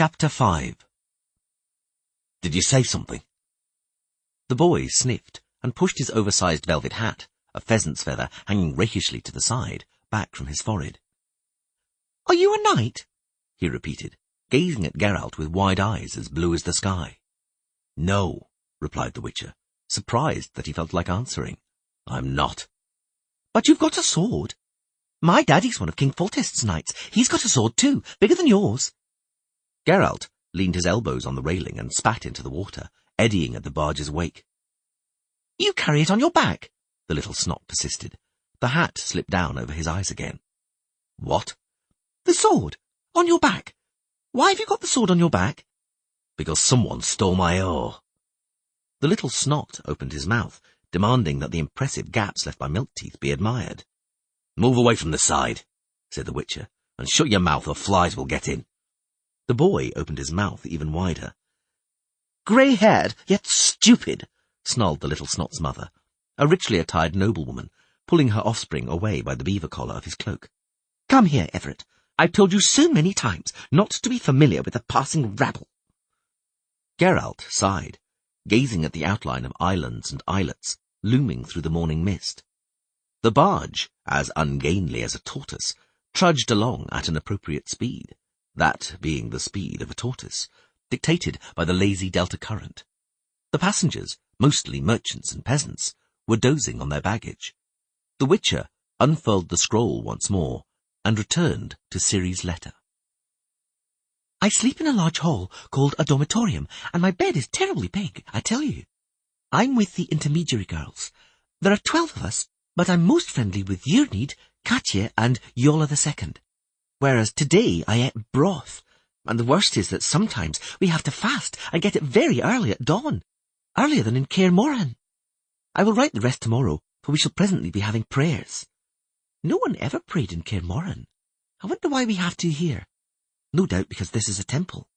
Chapter 5. Did you say something? The boy sniffed and pushed his oversized velvet hat, a pheasant's feather hanging rakishly to the side, back from his forehead. "Are you a knight?" he repeated, gazing at Geralt with wide eyes as blue as the sky. "No," replied the Witcher, surprised that he felt like answering. "I'm not." "But you've got a sword. My daddy's one of King Foltest's knights. He's got a sword too, bigger than yours." Geralt leaned his elbows on the railing and spat into the water, eddying at the barge's wake. "You carry it on your back," the little snot persisted. The hat slipped down over his eyes again. "What?" "The sword. On your back. Why have you got the sword on your back?" "Because someone stole my oar." The little snot opened his mouth, demanding that the impressive gaps left by milk teeth be admired. "Move away from the side," said the Witcher, "and shut your mouth or flies will get in." The boy opened his mouth even wider. "Grey-haired, yet stupid," snarled the little snot's mother, a richly attired noblewoman, pulling her offspring away by the beaver collar of his cloak. "Come here, Everett. I've told you so many times not to be familiar with the passing rabble." Geralt sighed, gazing at the outline of islands and islets looming through the morning mist. The barge, as ungainly as a tortoise, trudged along at an appropriate speed, that being the speed of a tortoise, dictated by the lazy delta current. The passengers, mostly merchants and peasants, were dozing on their baggage. The Witcher unfurled the scroll once more and returned to Ciri's letter. "I sleep in a large hall called a dormitorium, and my bed is terribly big, I tell you. I'm with the intermediary girls. There are 12 of us, but I'm most friendly with Yrnid, Katya, and Yola the Second. Whereas today I ate broth, and the worst is that sometimes we have to fast and get it very early at dawn, earlier than in Kaer Morhen. I will write the rest tomorrow, for we shall presently be having prayers. No one ever prayed in Kaer Morhen. I wonder why we have to here. No doubt because this is a temple.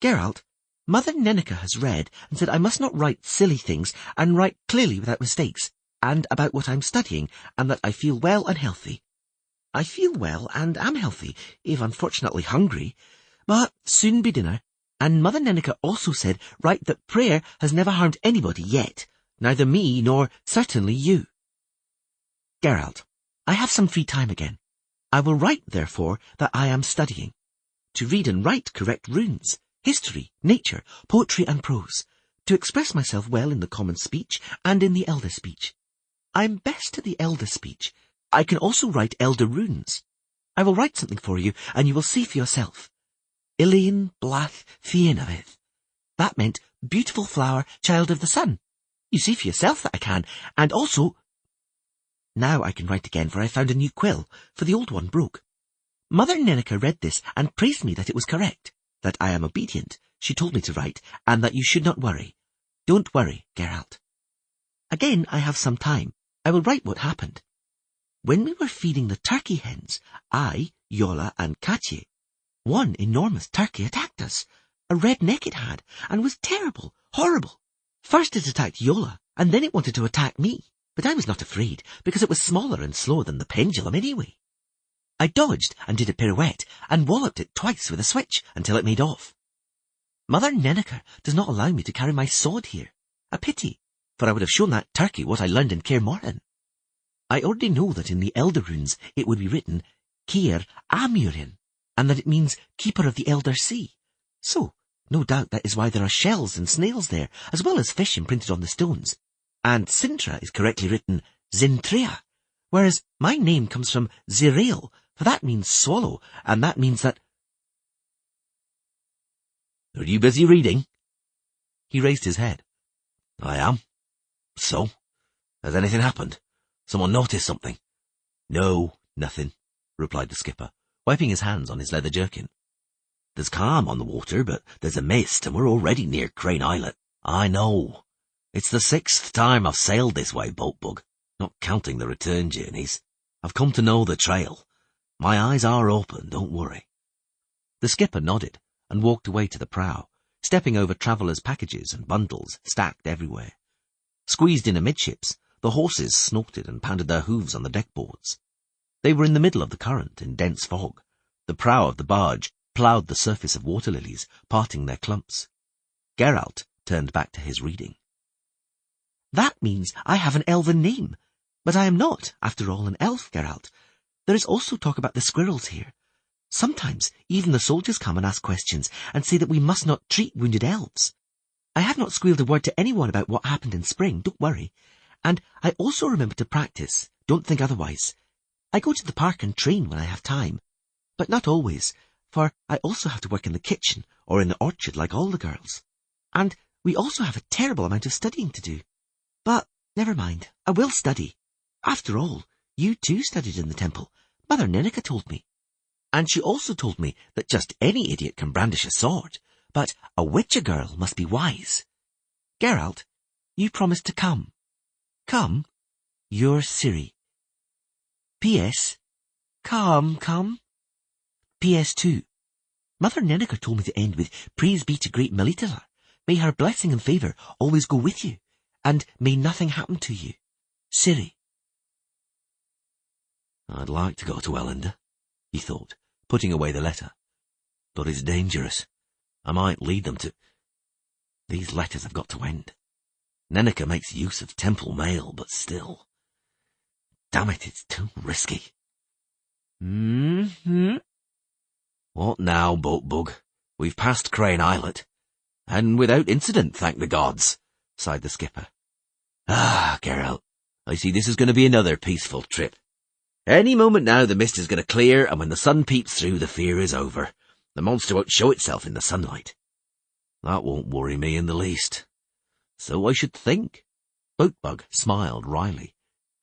Geralt, Mother Nenneker has read and said I must not write silly things and write clearly without mistakes, and about what I'm studying, and that I feel well and healthy. I feel well and am healthy, if unfortunately hungry, but soon be dinner. And Mother Nenneker also said write that prayer has never harmed anybody yet, neither me nor certainly you. Geralt, I have some free time again. I will write, therefore, that I am studying. To read and write correct runes, history, nature, poetry and prose. To express myself well in the common speech and in the elder speech. I'm best at the elder speech. I can also write elder runes. I will write something for you, and you will see for yourself. Ilian Blath Fienavith. That meant beautiful flower, child of the sun. You see for yourself that I can, and also... Now I can write again, for I found a new quill, for the old one broke. Mother Nenneker read this and praised me that it was correct, that I am obedient. She told me to write, and that you should not worry. Don't worry, Geralt. Again I have some time. I will write what happened. When we were feeding the turkey hens, I, Yola, and Katya, one enormous turkey attacked us. A red neck it had, and was terrible, horrible. First it attacked Yola, and then it wanted to attack me, but I was not afraid, because it was smaller and slower than the pendulum anyway. I dodged and did a pirouette, and walloped it twice with a switch until it made off. Mother Nenneker does not allow me to carry my sword here. A pity, for I would have shown that turkey what I learned in Kaer Morhen. I already know that in the Elder Runes it would be written Kaer Amurin, and that it means Keeper of the Elder Sea. So, no doubt that is why there are shells and snails there, as well as fish imprinted on the stones. And Sintra is correctly written Zintria, whereas my name comes from Zirail, for that means swallow, and that means that... Are you busy reading? He raised his head. I am. So? Has anything happened? Someone noticed something? No, nothing, replied the skipper, wiping his hands on his leather jerkin. There's calm on the water, but there's a mist, and we're already near Crane Islet. I know. It's the 6th time I've sailed this way, Boatbug, not counting the return journeys. I've come to know the trail. My eyes are open, don't worry. The skipper nodded and walked away to the prow, stepping over travellers' packages and bundles stacked everywhere. Squeezed in amidships, the horses snorted and pounded their hooves on the deck boards. They were in the middle of the current in dense fog, the prow of the barge ploughed the surface of water lilies, parting their clumps. Geralt turned back to his reading. That means I have an elven name, but I am not, after all, an elf, Geralt. There is also talk about the squirrels here. Sometimes even the soldiers come and ask questions and say that we must not treat wounded elves. I have not squealed a word to anyone about what happened in spring, don't worry. And I also remember to practice, don't think otherwise. I go to the park and train when I have time, but not always, for I also have to work in the kitchen or in the orchard like all the girls. And we also have a terrible amount of studying to do. But never mind, I will study. After all, you too studied in the temple. Mother Nenica told me. And she also told me that just any idiot can brandish a sword, but a witcher girl must be wise. Geralt, you promised to come. Come, you're Ciri. P.S. Come. P.S. 2. Mother Nenica told me to end with praise be to great Melitele. May her blessing and favour always go with you, and may nothing happen to you. Ciri. I'd like to go to Elender, he thought, putting away the letter. But it's dangerous. I might lead them to... These letters have got to end. Nenica makes use of temple mail, but still... Damn it, it's too risky. What now, Boatbug? We've passed Crane Islet. And without incident, thank the gods, sighed the skipper. Ah, Geralt, I see this is going to be another peaceful trip. Any moment now the mist is going to clear, and when the sun peeps through, the fear is over. The monster won't show itself in the sunlight. That won't worry me in the least. So I should think. Boatbug smiled wryly.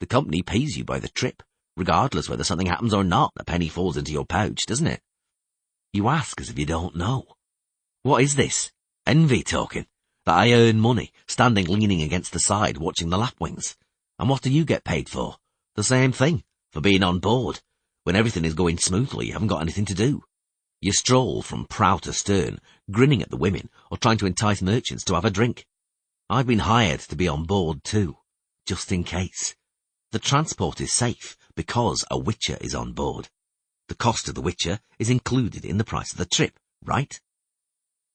The company pays you by the trip, regardless whether something happens or not. A penny falls into your pouch, doesn't it? You ask as if you don't know. What is this? Envy talking? That I earn money, standing leaning against the side, watching the lapwings. And what do you get paid for? The same thing, for being on board. When everything is going smoothly, you haven't got anything to do. You stroll from prow to stern, grinning at the women, or trying to entice merchants to have a drink. I've been hired to be on board too, just in case. The transport is safe because a witcher is on board. The cost of the witcher is included in the price of the trip, right?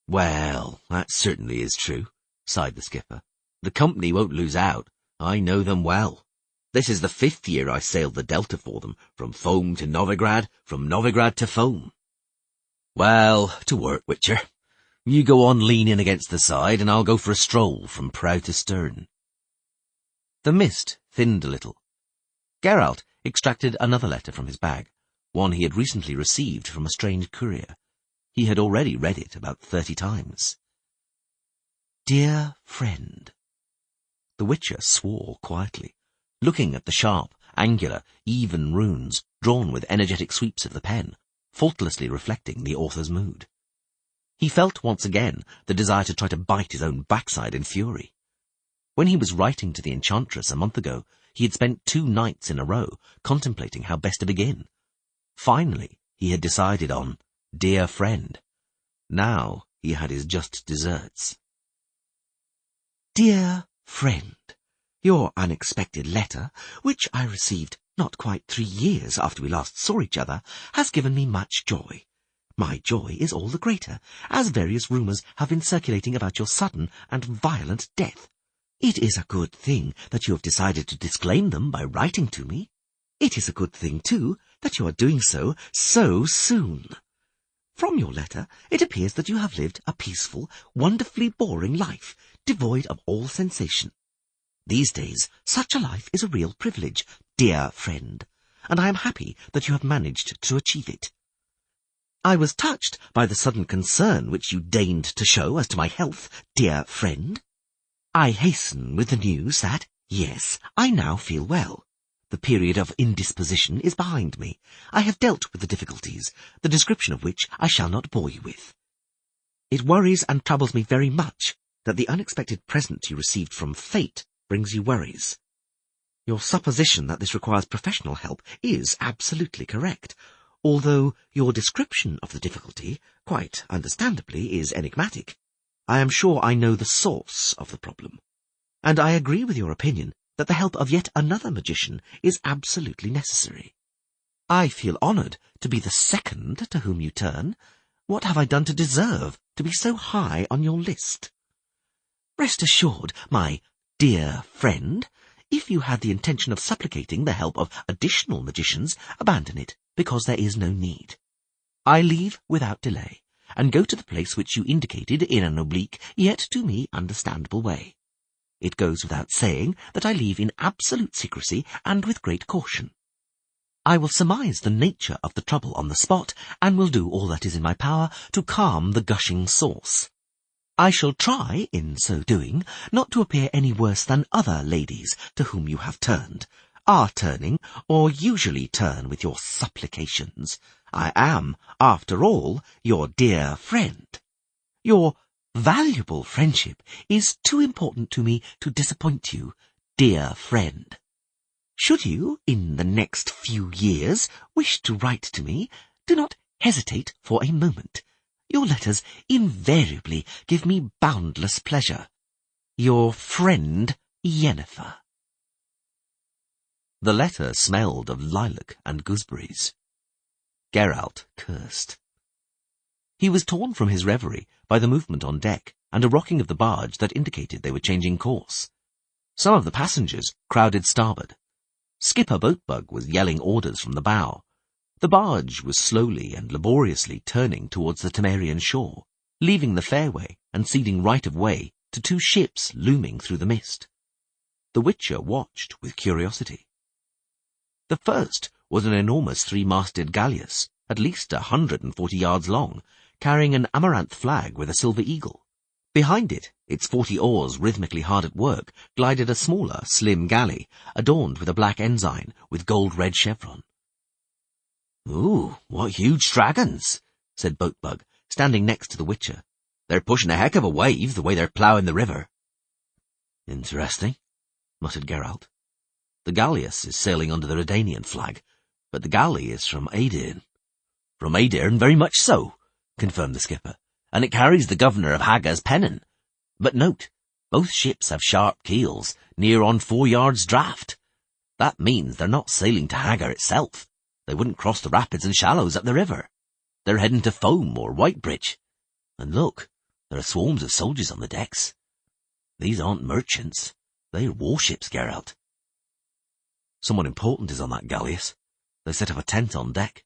Well, that certainly is true, sighed the skipper. The company won't lose out. I know them well. This is the 5th year I sailed the Delta for them, from Foam to Novigrad, from Novigrad to Foam. Well, to work, Witcher. You go on leaning against the side, and I'll go for a stroll from prow to stern. The mist thinned a little. Geralt extracted another letter from his bag, one he had recently received from a strange courier. He had already read it about 30 times. Dear friend. The Witcher swore quietly, looking at the sharp, angular, even runes drawn with energetic sweeps of the pen, faultlessly reflecting the author's mood. He felt once again the desire to try to bite his own backside in fury. When he was writing to the Enchantress a month ago, he had spent 2 nights in a row contemplating how best to begin. Finally, he had decided on Dear Friend. Now he had his just desserts. Dear Friend, your unexpected letter, which I received not quite 3 years after we last saw each other, has given me much joy. My joy is all the greater, as various rumours have been circulating about your sudden and violent death. It is a good thing that you have decided to disclaim them by writing to me. It is a good thing, too, that you are doing so soon. From your letter, it appears that you have lived a peaceful, wonderfully boring life, devoid of all sensation. These days, such a life is a real privilege, dear friend, and I am happy that you have managed to achieve it. I was touched by the sudden concern which you deigned to show as to my health, dear friend. I hasten with the news that, yes, I now feel well. The period of indisposition is behind me. I have dealt with the difficulties, the description of which I shall not bore you with. It worries and troubles me very much that the unexpected present you received from fate brings you worries. Your supposition that this requires professional help is absolutely correct, although your description of the difficulty, quite understandably, is enigmatic. I am sure I know the source of the problem, and I agree with your opinion that the help of yet another magician is absolutely necessary. I feel honoured to be the second to whom you turn, What have I done to deserve to be so high on your list? Rest assured, my dear friend, if you had the intention of supplicating the help of additional magicians, abandon it, because there is no need. I leave without delay, and go to the place which you indicated in an oblique, yet to me understandable way. It goes without saying that I leave in absolute secrecy and with great caution. I will surmise the nature of the trouble on the spot, and will do all that is in my power to calm the gushing source. I shall try, in so doing, not to appear any worse than other ladies to whom you have turned, are turning, or usually turn with your supplications. I am, after all, your dear friend. Your valuable friendship is too important to me to disappoint you, dear friend. Should you, in the next few years, wish to write to me, do not hesitate for a moment. Your letters invariably give me boundless pleasure. Your friend, Yennefer. The letter smelled of lilac and gooseberries. Geralt cursed. He was torn from his reverie by the movement on deck and a rocking of the barge that indicated they were changing course. Some of the passengers crowded starboard. Skipper Boatbug was yelling orders from the bow. The barge was slowly and laboriously turning towards the Temerian shore, leaving the fairway and ceding right of way to two ships looming through the mist. The Witcher watched with curiosity. The first was an enormous three-masted galleass, at least 140 yards long, carrying an amaranth flag with a silver eagle. Behind it, its 40 oars rhythmically hard at work, glided a smaller, slim galley, adorned with a black ensign with gold-red chevron. "Ooh, what huge dragons," said Boatbug, standing next to the Witcher. "They're pushing a heck of a wave, the way they're ploughing the river." "Interesting," muttered Geralt. "The galleass is sailing under the Redanian flag, but the galley is from Aedirn." "From Aedirn, very much so," confirmed the skipper, "and it carries the governor of Haga's pennon. But note, both ships have sharp keels, near on 4 yards draught. That means they're not sailing to Haga itself. They wouldn't cross the rapids and shallows up the river. They're heading to Foam or Whitebridge. And look, there are swarms of soldiers on the decks. These aren't merchants. They're warships, Geralt." "Someone important is on that galleass. They set up a tent on deck."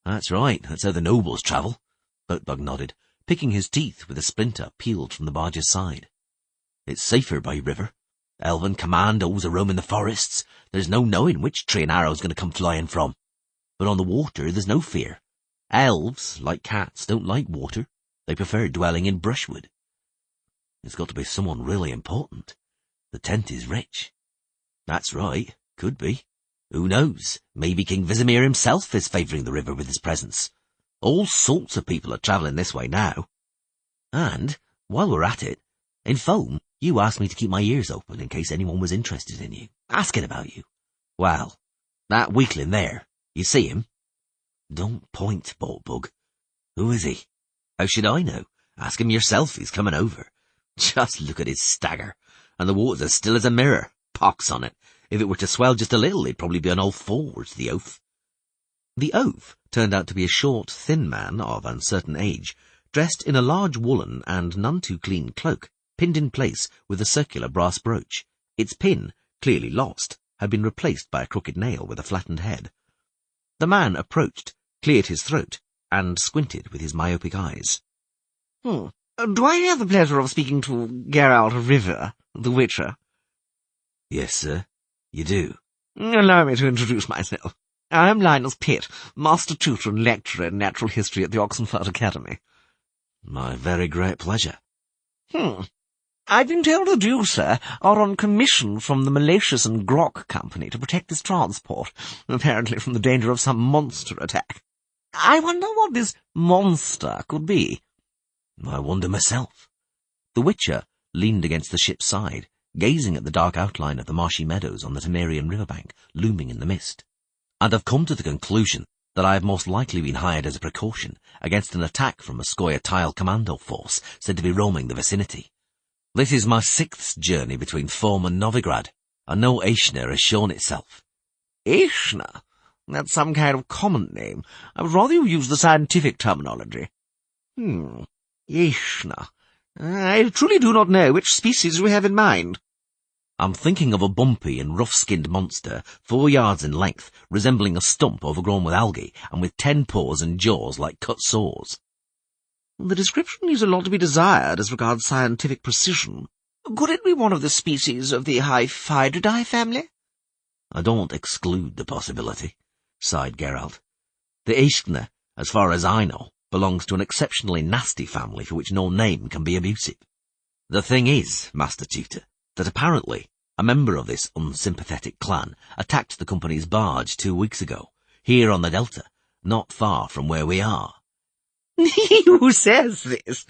"That's right, that's how the nobles travel," Boatbug nodded, picking his teeth with a splinter peeled from the barge's side. "It's safer by river. Elven commandos are roaming the forests. There's no knowing which tree an arrow's going to come flying from. But on the water, there's no fear. Elves, like cats, don't like water. They prefer dwelling in brushwood. It's got to be someone really important. The tent is rich." "That's right, could be. Who knows? Maybe King Vizimir himself is favouring the river with his presence. All sorts of people are travelling this way now. And, while we're at it, in Foam, you asked me to keep my ears open in case anyone was interested in you, asking about you. Well, that weakling there, you see him?" "Don't point, Boatbug. Who is he?" "How should I know? Ask him yourself, he's coming over. Just look at his stagger, and the water's as still as a mirror. Pox on it. If it were to swell just a little, he'd probably be on all fours, the oaf." The oaf turned out to be a short, thin man of uncertain age, dressed in a large woolen and none too clean cloak, pinned in place with a circular brass brooch. Its pin, clearly lost, had been replaced by a crooked nail with a flattened head. The man approached, cleared his throat, and squinted with his myopic eyes. Do I have the pleasure of speaking to Geralt River, the Witcher?" "Yes, sir, you do." "Allow me to introduce myself. I am Linus Pitt, Master Tutor and Lecturer in Natural History at the Oxenford Academy." "My very great pleasure." I've been told that you, sir, are on commission from the Malicious and Grok Company to protect this transport, apparently from the danger of some monster attack. I wonder what this monster could be." "I wonder myself." The Witcher leaned against the ship's side, gazing at the dark outline of the marshy meadows on the Temerian riverbank, looming in the mist. "And I've come to the conclusion that I have most likely been hired as a precaution against an attack from a Scoia'tael commando force said to be roaming the vicinity. This is my 6th journey between Foam and Novigrad, and no Aishna has shown itself." "Aishna? That's some kind of common name. I would rather you use the scientific terminology." Aishna. I truly do not know which species we have in mind. I'm thinking of a bumpy and rough-skinned monster, 4 yards in length, resembling a stump overgrown with algae, and with 10 paws and jaws like cut saws. The description leaves a lot to be desired as regards scientific precision. Could it be one of the species of the Hyphidridae family? I don't exclude the possibility, sighed Geralt. The Aishna, as far as I know, belongs to an exceptionally nasty family for which no name can be abusive. The thing is, Master Tutor, that apparently a member of this unsympathetic clan attacked the company's barge 2 weeks ago, here on the Delta, not far from where we are. Who says this?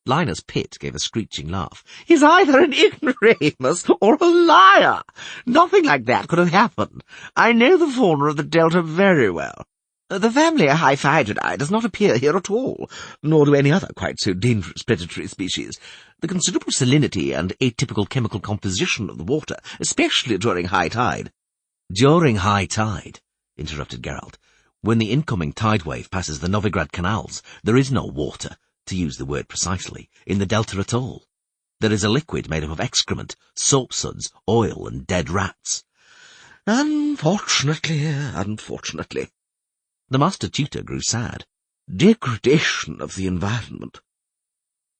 Linus Pitt gave a screeching laugh. He's either an ignoramus or a liar. Nothing like that could have happened. I know the fauna of the Delta very well. The family Hyphidridae does not appear here at all, nor do any other quite so dangerous predatory species. The considerable salinity and atypical chemical composition of the water, especially during high tide. During high tide, interrupted Geralt. When the incoming tide wave passes the Novigrad canals, there is no water, to use the word precisely, in the Delta at all. There is a liquid made up of excrement, soap suds, oil, and dead rats. Unfortunately. The Master Tutor grew sad. Degradation of the environment.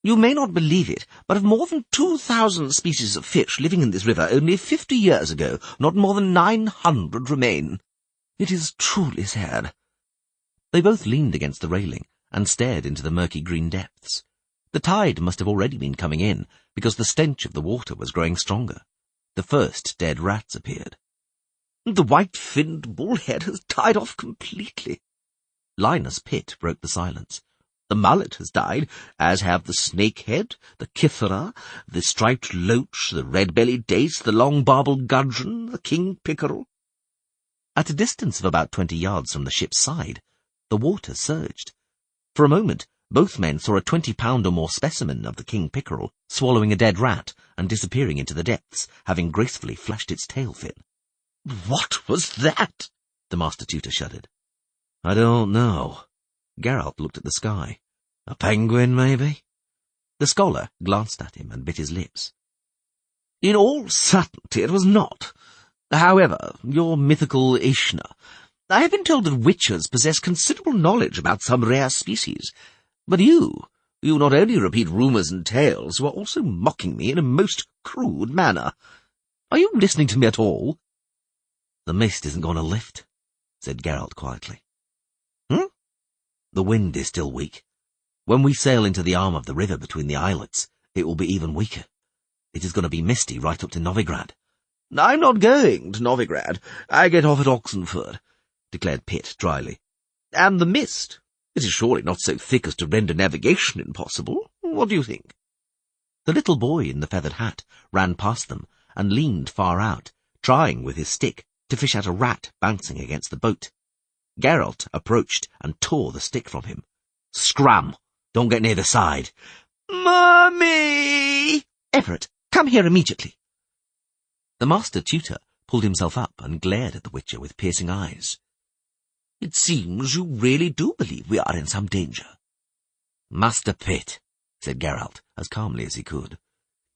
You may not believe it, but of more than 2,000 species of fish living in this river only 50 years ago, not more than 900 remain. It is truly sad. They both leaned against the railing and stared into the murky green depths. The tide must have already been coming in, because the stench of the water was growing stronger. The first dead rats appeared. The white-finned bullhead has died off completely. Linus Pitt broke the silence. The mullet has died, as have the snakehead, the kithera, the striped loach, the red-bellied dace, the long barbel gudgeon, the king pickerel. At a distance of about 20 yards from the ship's side, the water surged. For a moment, both men saw a 20-pound or more specimen of the king pickerel swallowing a dead rat and disappearing into the depths, having gracefully flashed its tail fin. What was that? The Master Tutor shuddered. I don't know. Geralt looked at the sky. A penguin, maybe? The scholar glanced at him and bit his lips. In all certainty it was not. However, your mythical Aishna, I have been told that witchers possess considerable knowledge about some rare species. But you not only repeat rumours and tales, you are also mocking me in a most crude manner. Are you listening to me at all? The mist isn't going to lift, said Geralt quietly. The wind is still weak. When we sail into the arm of the river between the islets, it will be even weaker. It is going to be misty right up to Novigrad. I'm not going to Novigrad. I get off at Oxenford, declared Pitt dryly. And the mist, it is surely not so thick as to render navigation impossible. What do you think? The little boy in the feathered hat ran past them and leaned far out, trying with his stick to fish out a rat bouncing against the boat. Geralt approached and tore the stick from him. Scram! Don't get near the side. Mummy! Everett, come here immediately. The Master Tutor pulled himself up and glared at the Witcher with piercing eyes. It seems you really do believe we are in some danger. Master Pitt, said Geralt, as calmly as he could.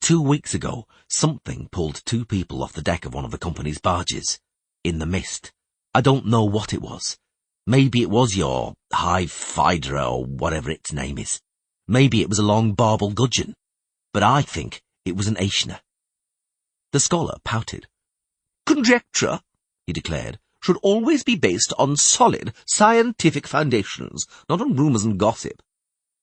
2 weeks ago, something pulled 2 people off the deck of one of the company's barges. In the mist. I don't know what it was. Maybe it was your Hyphidra or whatever its name is. Maybe it was a long barbel gudgeon. But I think it was an Aishna. The scholar pouted. Conjecture, he declared, should always be based on solid scientific foundations, not on rumours and gossip.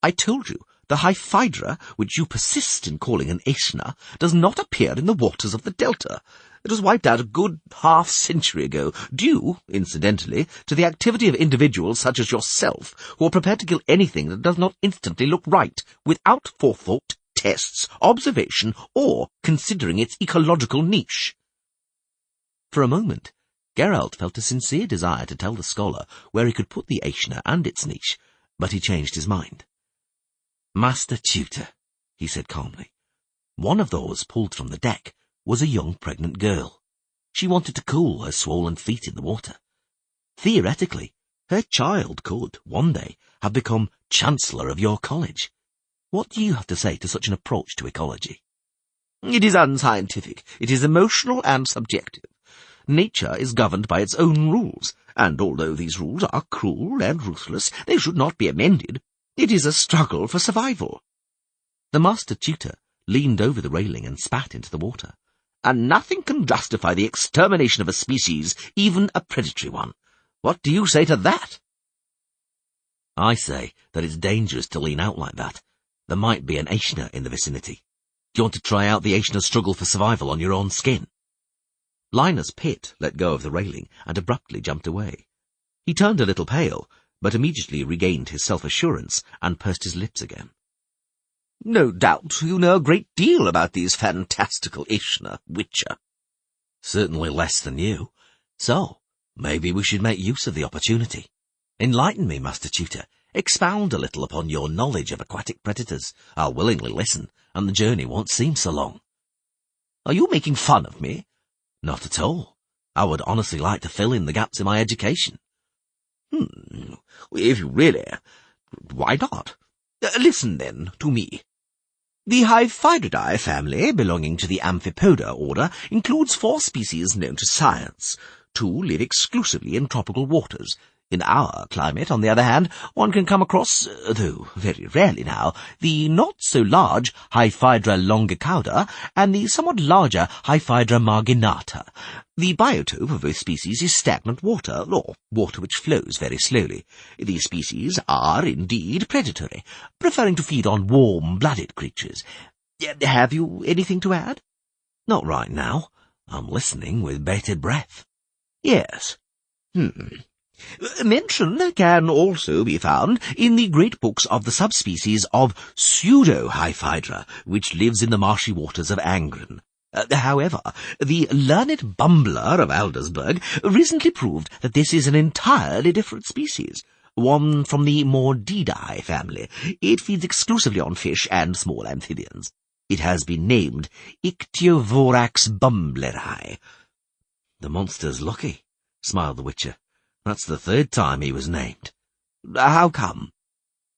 I told you, the Hyphidra, which you persist in calling an Aishna, does not appear in the waters of the Delta. It was wiped out a good half-century ago, due, incidentally, to the activity of individuals such as yourself, who are prepared to kill anything that does not instantly look right, without forethought, tests, observation, or considering its ecological niche. For a moment, Geralt felt a sincere desire to tell the scholar where he could put the Aishna and its niche, but he changed his mind. Master Tutor, he said calmly, one of those pulled from the deck was a young pregnant girl. She wanted to cool her swollen feet in the water. Theoretically, her child could, one day, have become Chancellor of your college. What do you have to say to such an approach to ecology? It is unscientific. It is emotional and subjective. Nature is governed by its own rules, and although these rules are cruel and ruthless, they should not be amended. It is a struggle for survival. The master tutor leaned over the railing and spat into the water. And nothing can justify the extermination of a species, even a predatory one. What do you say to that? I say that it's dangerous to lean out like that. There might be an Aishna in the vicinity. Do you want to try out the Aishna's struggle for survival on your own skin? Linus Pitt let go of the railing and abruptly jumped away. He turned a little pale, but immediately regained his self-assurance and pursed his lips again. No doubt you know a great deal about these fantastical Aishna, Witcher. Certainly less than you. So, maybe we should make use of the opportunity. Enlighten me, Master Tutor. Expound a little upon your knowledge of aquatic predators. I'll willingly listen, and the journey won't seem so long. Are you making fun of me? Not at all. I would honestly like to fill in the gaps in my education. If you really... Why not? Listen, then, to me. The Hyphidridae family, belonging to the Amphipoda order, includes 4 species known to science. 2 live exclusively in tropical waters. In our climate, on the other hand, one can come across, though very rarely now, the not-so-large Hyphidra longicauda and the somewhat larger Hyphidra marginata. The biotope of both species is stagnant water, or water which flows very slowly. These species are, indeed, predatory, preferring to feed on warm-blooded creatures. Have you anything to add? Not right now. I'm listening with bated breath. Yes. Mention can also be found in the great books of the subspecies of pseudo-Hyphidra, which lives in the marshy waters of Angren. However, the learned Bumbler of Aldersburg recently proved that this is an entirely different species, one from the Mordidae family. It feeds exclusively on fish and small amphibians. It has been named Ichthyovorax bumbleri. The monster's lucky, smiled the Witcher. That's the 3rd time he was named. How come?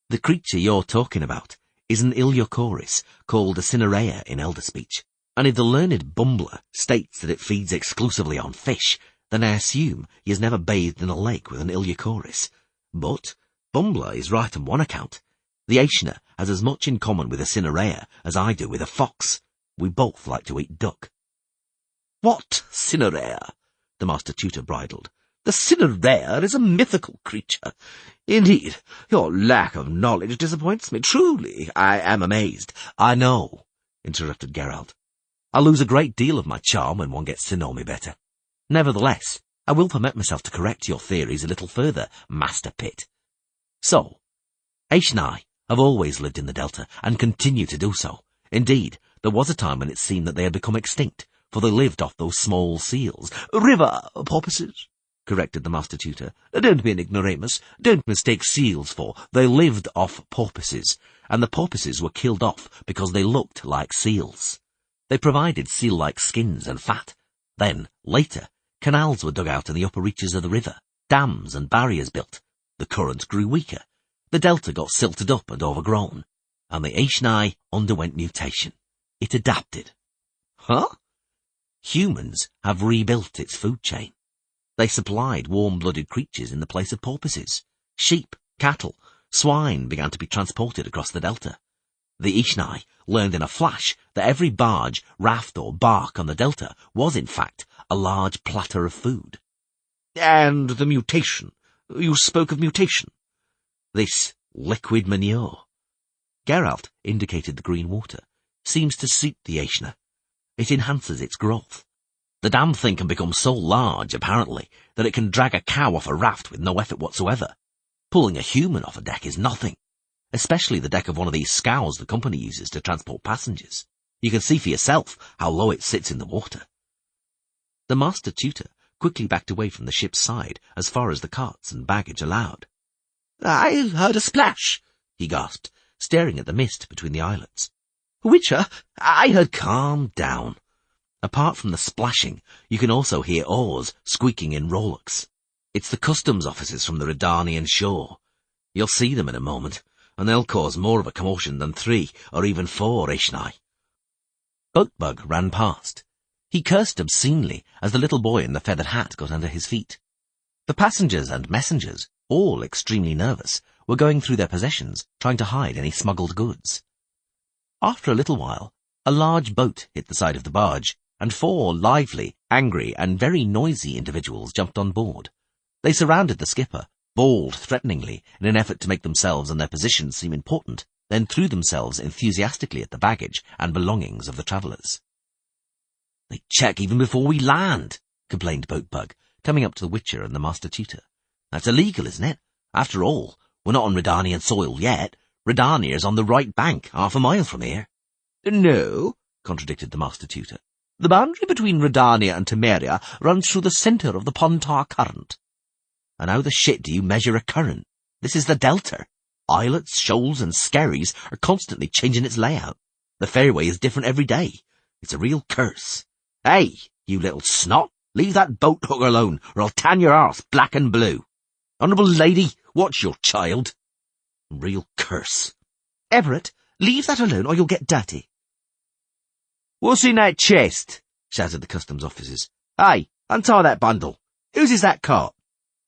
The creature you're talking about is an Iliocoris, called a Cinerea in Elder speech. And if the learned Bumbler states that it feeds exclusively on fish, then I assume he has never bathed in a lake with an Iliocoris. But Bumbler is right on one account. The Aishna has as much in common with a Cinerea as I do with a fox. We both like to eat duck. What Cinerea? The master tutor bridled. The Cinerea is a mythical creature. Indeed, your lack of knowledge disappoints me. Truly, I am amazed. I know, interrupted Geralt. I lose a great deal of my charm when one gets to know me better. Nevertheless, I will permit myself to correct your theories a little further, Master Pitt. So, Aishni have always lived in the Delta, and continue to do so. Indeed, there was a time when it seemed that they had become extinct, for they lived off those small seals. River porpoises, corrected the master tutor. Don't be an ignoramus. Don't mistake seals for. They lived off porpoises, and the porpoises were killed off because they looked like seals. They provided seal-like skins and fat. Then, later, canals were dug out in the upper reaches of the river, dams and barriers built. The current grew weaker. The delta got silted up and overgrown, and the Aishni underwent mutation. It adapted. Huh? Humans have rebuilt its food chain. They supplied warm-blooded creatures in the place of porpoises. Sheep, cattle, swine began to be transported across the delta. The Aishni learned in a flash that every barge, raft or bark on the delta was, in fact, a large platter of food. And the mutation? You spoke of mutation. This liquid manure. Geralt indicated the green water. Seems to suit the Aishna. It enhances its growth. The damn thing can become so large, apparently, that it can drag a cow off a raft with no effort whatsoever. Pulling a human off a deck is nothing, especially the deck of one of these scows the company uses to transport passengers. You can see for yourself how low it sits in the water. The master tutor quickly backed away from the ship's side as far as the carts and baggage allowed. I heard a splash, he gasped, staring at the mist between the islets. Witcher, I heard... Calm down. Apart from the splashing, you can also hear oars squeaking in rowlocks. It's the customs officers from the Redanian shore. You'll see them in a moment. and they'll cause more of a commotion than 3 or even 4 Ishnai. Boatbug ran past. He cursed obscenely as the little boy in the feathered hat got under his feet. The passengers and messengers, all extremely nervous, were going through their possessions, trying to hide any smuggled goods. After a little while, a large boat hit the side of the barge, and 4 lively, angry, and very noisy individuals jumped on board. They surrounded the skipper, bawled threateningly in an effort to make themselves and their positions seem important, then threw themselves enthusiastically at the baggage and belongings of the travellers. "They check even before we land," complained Boatbug, coming up to the Witcher and the Master Tutor. "That's illegal, isn't it? After all, we're not on Redanian soil yet. Redania's on the right bank, 1/2 a mile from here." "No," contradicted the Master Tutor. "The boundary between Redania and Temeria runs through the centre of the Pontar current." "And how the shit do you measure a current? This is the delta. Islets, shoals, and skerries are constantly changing its layout. The fairway is different every day. It's a real curse. Hey, you little snot, leave that boat hook alone, or I'll tan your arse black and blue. Honourable lady, watch your child. Real curse." "Everett, leave that alone or you'll get dirty." "What's in that chest?" shouted the customs officers. "Hey, untie that bundle. Whose is that cart?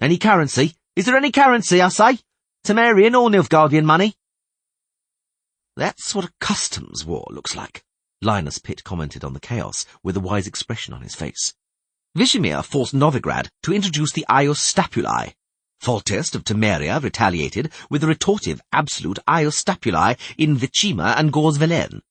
Any currency? Is there any currency, I say? Temerian or Nilfgaardian money?" "That's what a customs war looks like," Linus Pitt commented on the chaos with a wise expression on his face. "Vishimir forced Novigrad to introduce the Ios Stapulae. Foltest of Temeria retaliated with the retortive absolute Ios Stapulae in Vichima and Gorsvelen.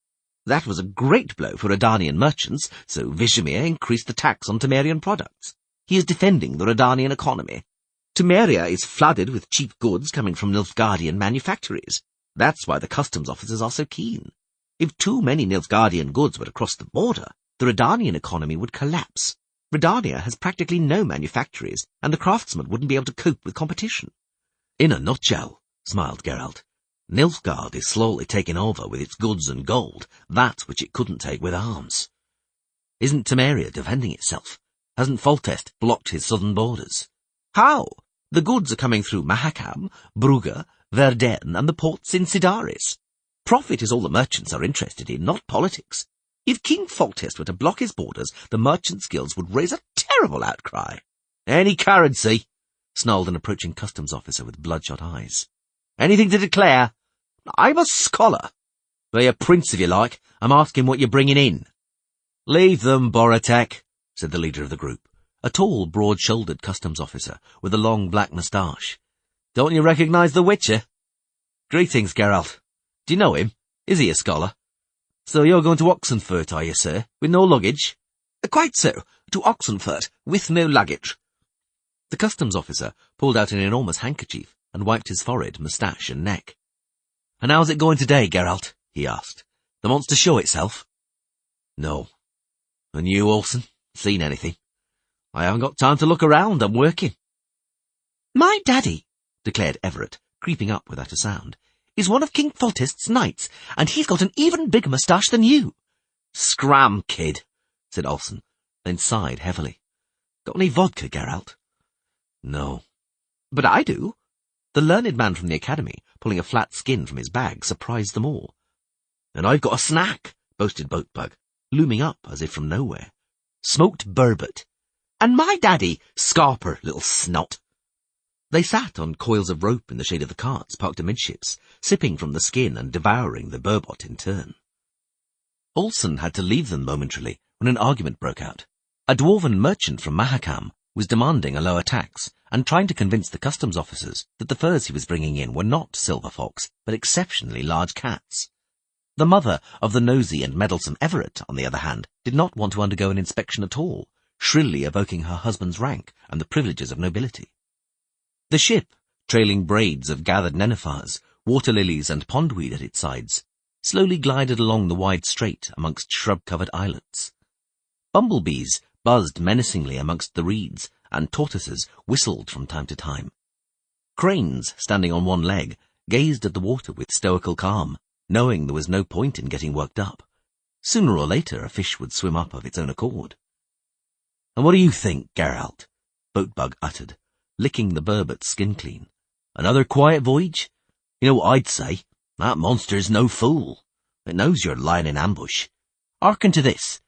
That was a great blow for Redanian merchants, so Vishimir increased the tax on Temerian products. He is defending the Redanian economy. Temeria is flooded with cheap goods coming from Nilfgaardian manufactories. That's why the customs officers are so keen. If too many Nilfgaardian goods were to cross the border, the Redanian economy would collapse. Redania has practically no manufactories, and the craftsmen wouldn't be able to cope with competition." "In a nutshell," smiled Geralt, "Nilfgaard is slowly taking over with its goods and gold, that which it couldn't take with arms. Isn't Temeria defending itself? Hasn't Foltest blocked his southern borders?" "How? The goods are coming through Mahakam, Brugge, Verden, and the ports in Sidaris. Profit is all the merchants are interested in, not politics. If King Foltest were to block his borders, the merchants' guilds would raise a terrible outcry." "Any currency?" snarled an approaching customs officer with bloodshot eyes. "Anything to declare?" "I'm a scholar." "Be a prince if you like. I'm asking what you're bringing in." "Leave them, Borotek," said the leader of the group, a tall, broad-shouldered customs officer with a long black moustache. "Don't you recognise the Witcher?" "Greetings, Geralt. Do you know him? Is he a scholar?" "So you're going to Oxenfurt, are you, sir, with no luggage?" "Quite so. To Oxenfurt, with no luggage." The customs officer pulled out an enormous handkerchief and wiped his forehead, moustache, and neck. "And how's it going today, Geralt?" he asked. "The monster show itself?" "No. And you, Olsen, seen anything?" "I haven't got time to look around. I'm working." "My daddy," declared Everett, creeping up without a sound, "is one of King Foltest's knights, and he's got an even bigger moustache than you." "Scram, kid," said Olsen, then sighed heavily. "Got any vodka, Geralt?" "No." "But I do." The learned man from the academy, pulling a flat skin from his bag, surprised them all. "And I've got a snack," boasted Boatbug, looming up as if from nowhere. "Smoked burbot." "And my daddy—" "Scarper, little snot." They sat on coils of rope in the shade of the carts parked amidships, sipping from the skin and devouring the burbot in turn. Olsen had to leave them momentarily when an argument broke out. A dwarven merchant from Mahakam was demanding a lower tax and trying to convince the customs officers that the furs he was bringing in were not silver fox, but exceptionally large cats. The mother of the nosy and meddlesome Everett, on the other hand, did not want to undergo an inspection at all, shrilly evoking her husband's rank and the privileges of nobility. The ship, trailing braids of gathered nenuphars, water lilies and pondweed at its sides, slowly glided along the wide strait amongst shrub-covered islets. Bumblebees buzzed menacingly amongst the reeds, and tortoises whistled from time to time. Cranes, standing on one leg, gazed at the water with stoical calm, knowing there was no point in getting worked up. Sooner or later a fish would swim up of its own accord. "And what do you think, Geralt?" Boatbug uttered, licking the burbot's skin clean. "Another quiet voyage? You know what I'd say? That monster's no fool. It knows you're lying in ambush. Hearken to this.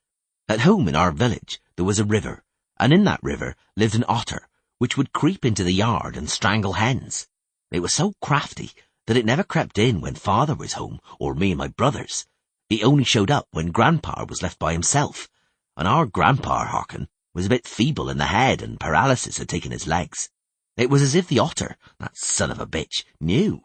At home in our village there was a river, and in that river lived an otter, which would creep into the yard and strangle hens. It was so crafty that it never crept in when father was home, or me and my brothers. It only showed up when grandpa was left by himself, and our grandpa, hearken, was a bit feeble in the head and paralysis had taken his legs. It was as if the otter, that son of a bitch, knew.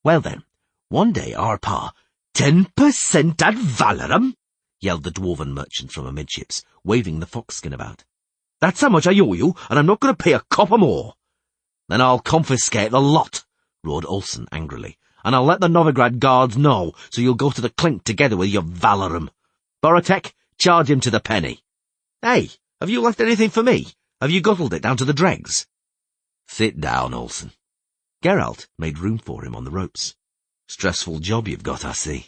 Well then, one day our pa— 10% ad valorem? yelled the dwarven merchant from amidships, waving the foxskin about. That's how much I owe you, and I'm not going to pay a copper more. Then I'll confiscate the lot, roared Olsen angrily, and I'll let the Novigrad guards know, so you'll go to the clink together with your valorum. Borotek, charge him to the penny. Hey, have you left anything for me? Have you guttled it down to the dregs? Sit down, Olsen. Geralt made room for him on the ropes. Stressful job you've got, I see.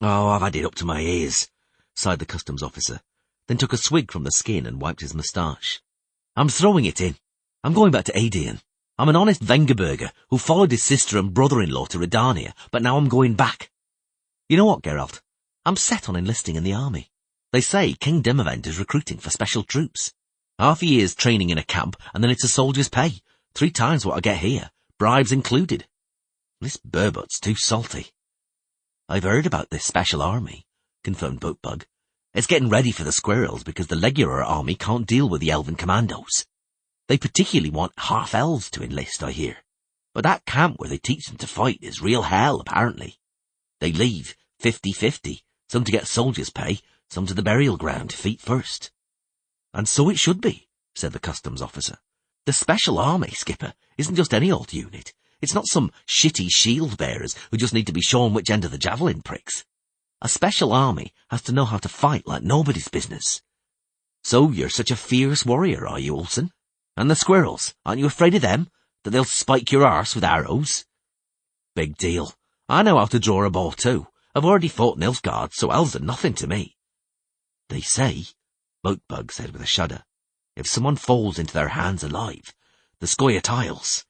Oh, I've had it up to my ears, sighed the customs officer, then took a swig from the skin and wiped his moustache. I'm throwing it in. I'm going back to Aedion. I'm an honest Vengerberger who followed his sister and brother-in-law to Redania, but now I'm going back. You know what, Geralt? I'm set on enlisting in the army. They say King Dimavend is recruiting for special troops. Half a year's training in a camp, and then it's a soldier's pay. 3 times what I get here, bribes included. This burbot's too salty. I've heard about this special army, confirmed Boatbug. It's getting ready for the squirrels because the regular army can't deal with the elven commandos. They particularly want half-elves to enlist, I hear. But that camp where they teach them to fight is real hell, apparently. They leave 50-50, some to get soldier's pay, some to the burial ground, feet first. And so it should be, said the customs officer. The special army, Skipper, isn't just any old unit. It's not some shitty shield bearers who just need to be shown which end of the javelin pricks. A special army has to know how to fight like nobody's business. So you're such a fierce warrior, are you, Olsen? And the squirrels, aren't you afraid of them? That they'll spike your arse with arrows? Big deal. I know how to draw a bow too. I've already fought Nilfgaard, so elves are nothing to me. They say, Boatbug said with a shudder, if someone falls into their hands alive, the Scoia'taels,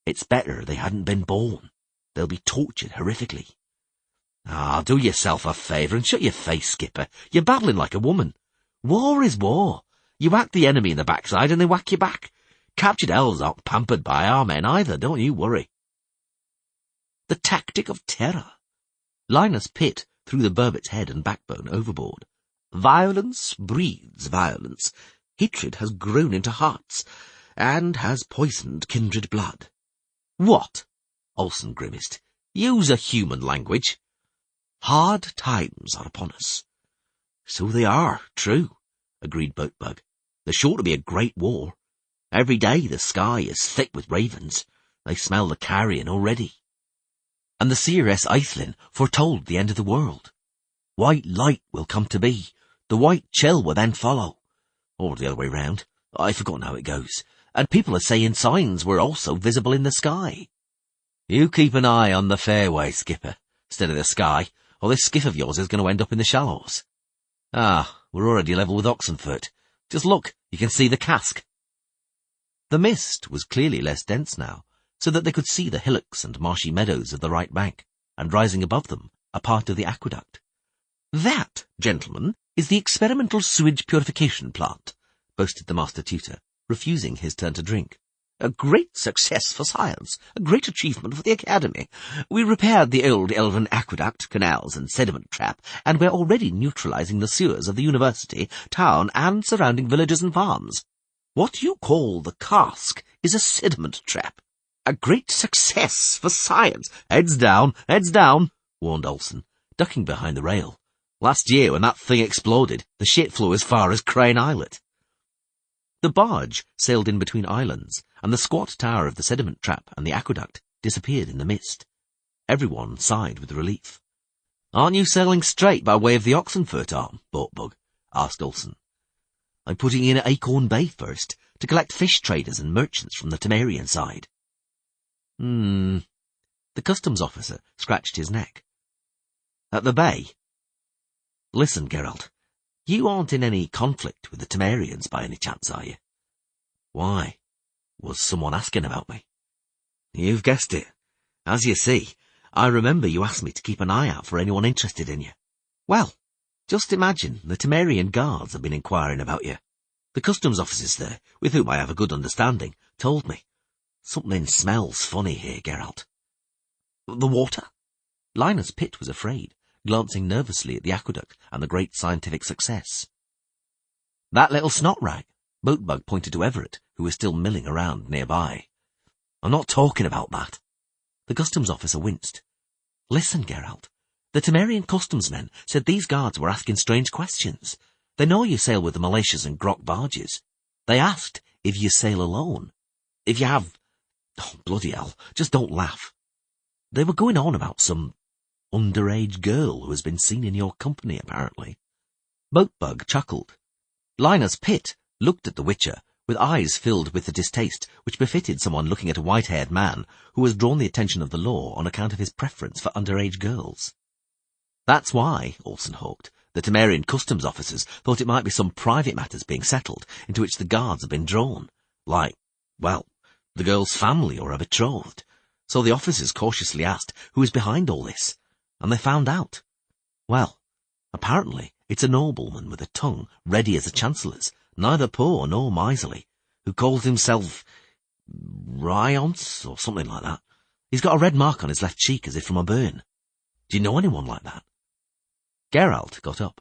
it's better they hadn't been born. They'll be tortured horrifically. Ah, do yourself a favour and shut your face, Skipper. You're babbling like a woman. War is war. You whack the enemy in the backside and they whack you back. Captured elves aren't pampered by our men either, don't you worry. The tactic of terror. Linus Pitt threw the burbot's head and backbone overboard. Violence breeds violence. Hatred has grown into hearts, and has poisoned kindred blood. What? Olsen grimaced. Use a human language. Hard times are upon us. So they are, true, agreed Boatbug. There's sure to be a great war. Every day the sky is thick with ravens. They smell the carrion already. And the seeress Aethelin foretold the end of the world. White light will come to be. The white chill will then follow. Or the other way round. I've forgotten how it goes. And people are saying signs were also visible in the sky. You keep an eye on the fairway, Skipper, instead of the sky, or this skiff of yours is going to end up in the shallows. Ah, we're already level with Oxenfurt. Just look, you can see the cask. The mist was clearly less dense now, so that they could see the hillocks and marshy meadows of the right bank, and rising above them, a part of the aqueduct. That, gentlemen, is the experimental sewage purification plant, boasted the master tutor, refusing his turn to drink. A great success for science, a great achievement for the academy. We repaired the old elven aqueduct, canals, and sediment trap, and we're already neutralizing the sewers of the university, town, and surrounding villages and farms. What you call the cask is a sediment trap. A great success for science. Heads down, warned Olsen, ducking behind the rail. Last year, when that thing exploded, the shit flew as far as Crane Islet. The barge sailed in between islands, and the squat tower of the sediment trap and the aqueduct disappeared in the mist. Everyone sighed with relief. Aren't you sailing straight by way of the Oxenfurt arm, Boatbug? Asked Olsen. I'm putting in at Acorn Bay first, to collect fish traders and merchants from the Temerian side. The customs officer scratched his neck. At the bay? Listen, Geralt. You aren't in any conflict with the Temerians by any chance, are you? Why? Was someone asking about me? You've guessed it. As you see, I remember you asked me to keep an eye out for anyone interested in you. Well, just imagine the Temerian guards have been inquiring about you. The customs officers there, with whom I have a good understanding, told me. Something smells funny here, Geralt. The water? Linus Pitt was afraid, glancing nervously at the aqueduct and the great scientific success. That little snot-rag, Boatbug pointed to Everett, who was still milling around nearby. I'm not talking about that. The customs officer winced. Listen, Geralt. The Temerian customs men said these guards were asking strange questions. They know you sail with the militias and grok barges. They asked if you sail alone. If you have... Oh, bloody hell, just don't laugh. They were going on about some underage girl who has been seen in your company, apparently. Boatbug chuckled. Linus Pitt looked at the Witcher with eyes filled with the distaste which befitted someone looking at a white-haired man who has drawn the attention of the law on account of his preference for underage girls. That's why, Olsen hawked, the Temerian customs officers thought it might be some private matters being settled into which the guards have been drawn. Like, well, the girl's family or her betrothed. So the officers cautiously asked who was behind all this, and they found out. Well, apparently it's a nobleman with a tongue ready as a chancellor's, neither poor nor miserly, who calls himself Ryonce or something like that. He's got a red mark on his left cheek as if from a burn. Do you know anyone like that? Geralt got up.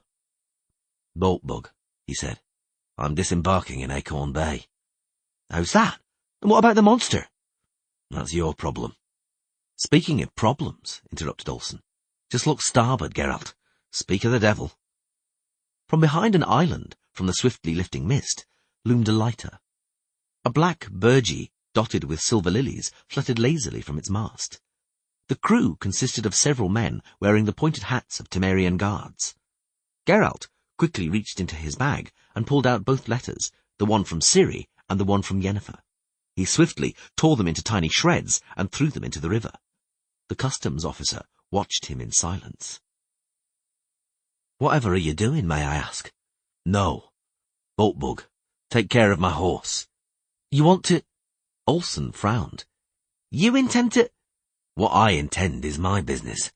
Boatbug, he said. I'm disembarking in Acorn Bay. How's that? And what about the monster? That's your problem. Speaking of problems, interrupted Olsen, just look starboard, Geralt. Speak of the devil. From behind an island, from the swiftly lifting mist, loomed a lighter. A black burgee, dotted with silver lilies, fluttered lazily from its mast. The crew consisted of several men wearing the pointed hats of Temerian guards. Geralt quickly reached into his bag and pulled out both letters, the one from Ciri and the one from Yennefer. He swiftly tore them into tiny shreds and threw them into the river. The customs officer watched him in silence. Whatever are you doing, may I ask? No. Boatbug, take care of my horse. You want to... Olsen frowned. You intend to... What I intend is my business.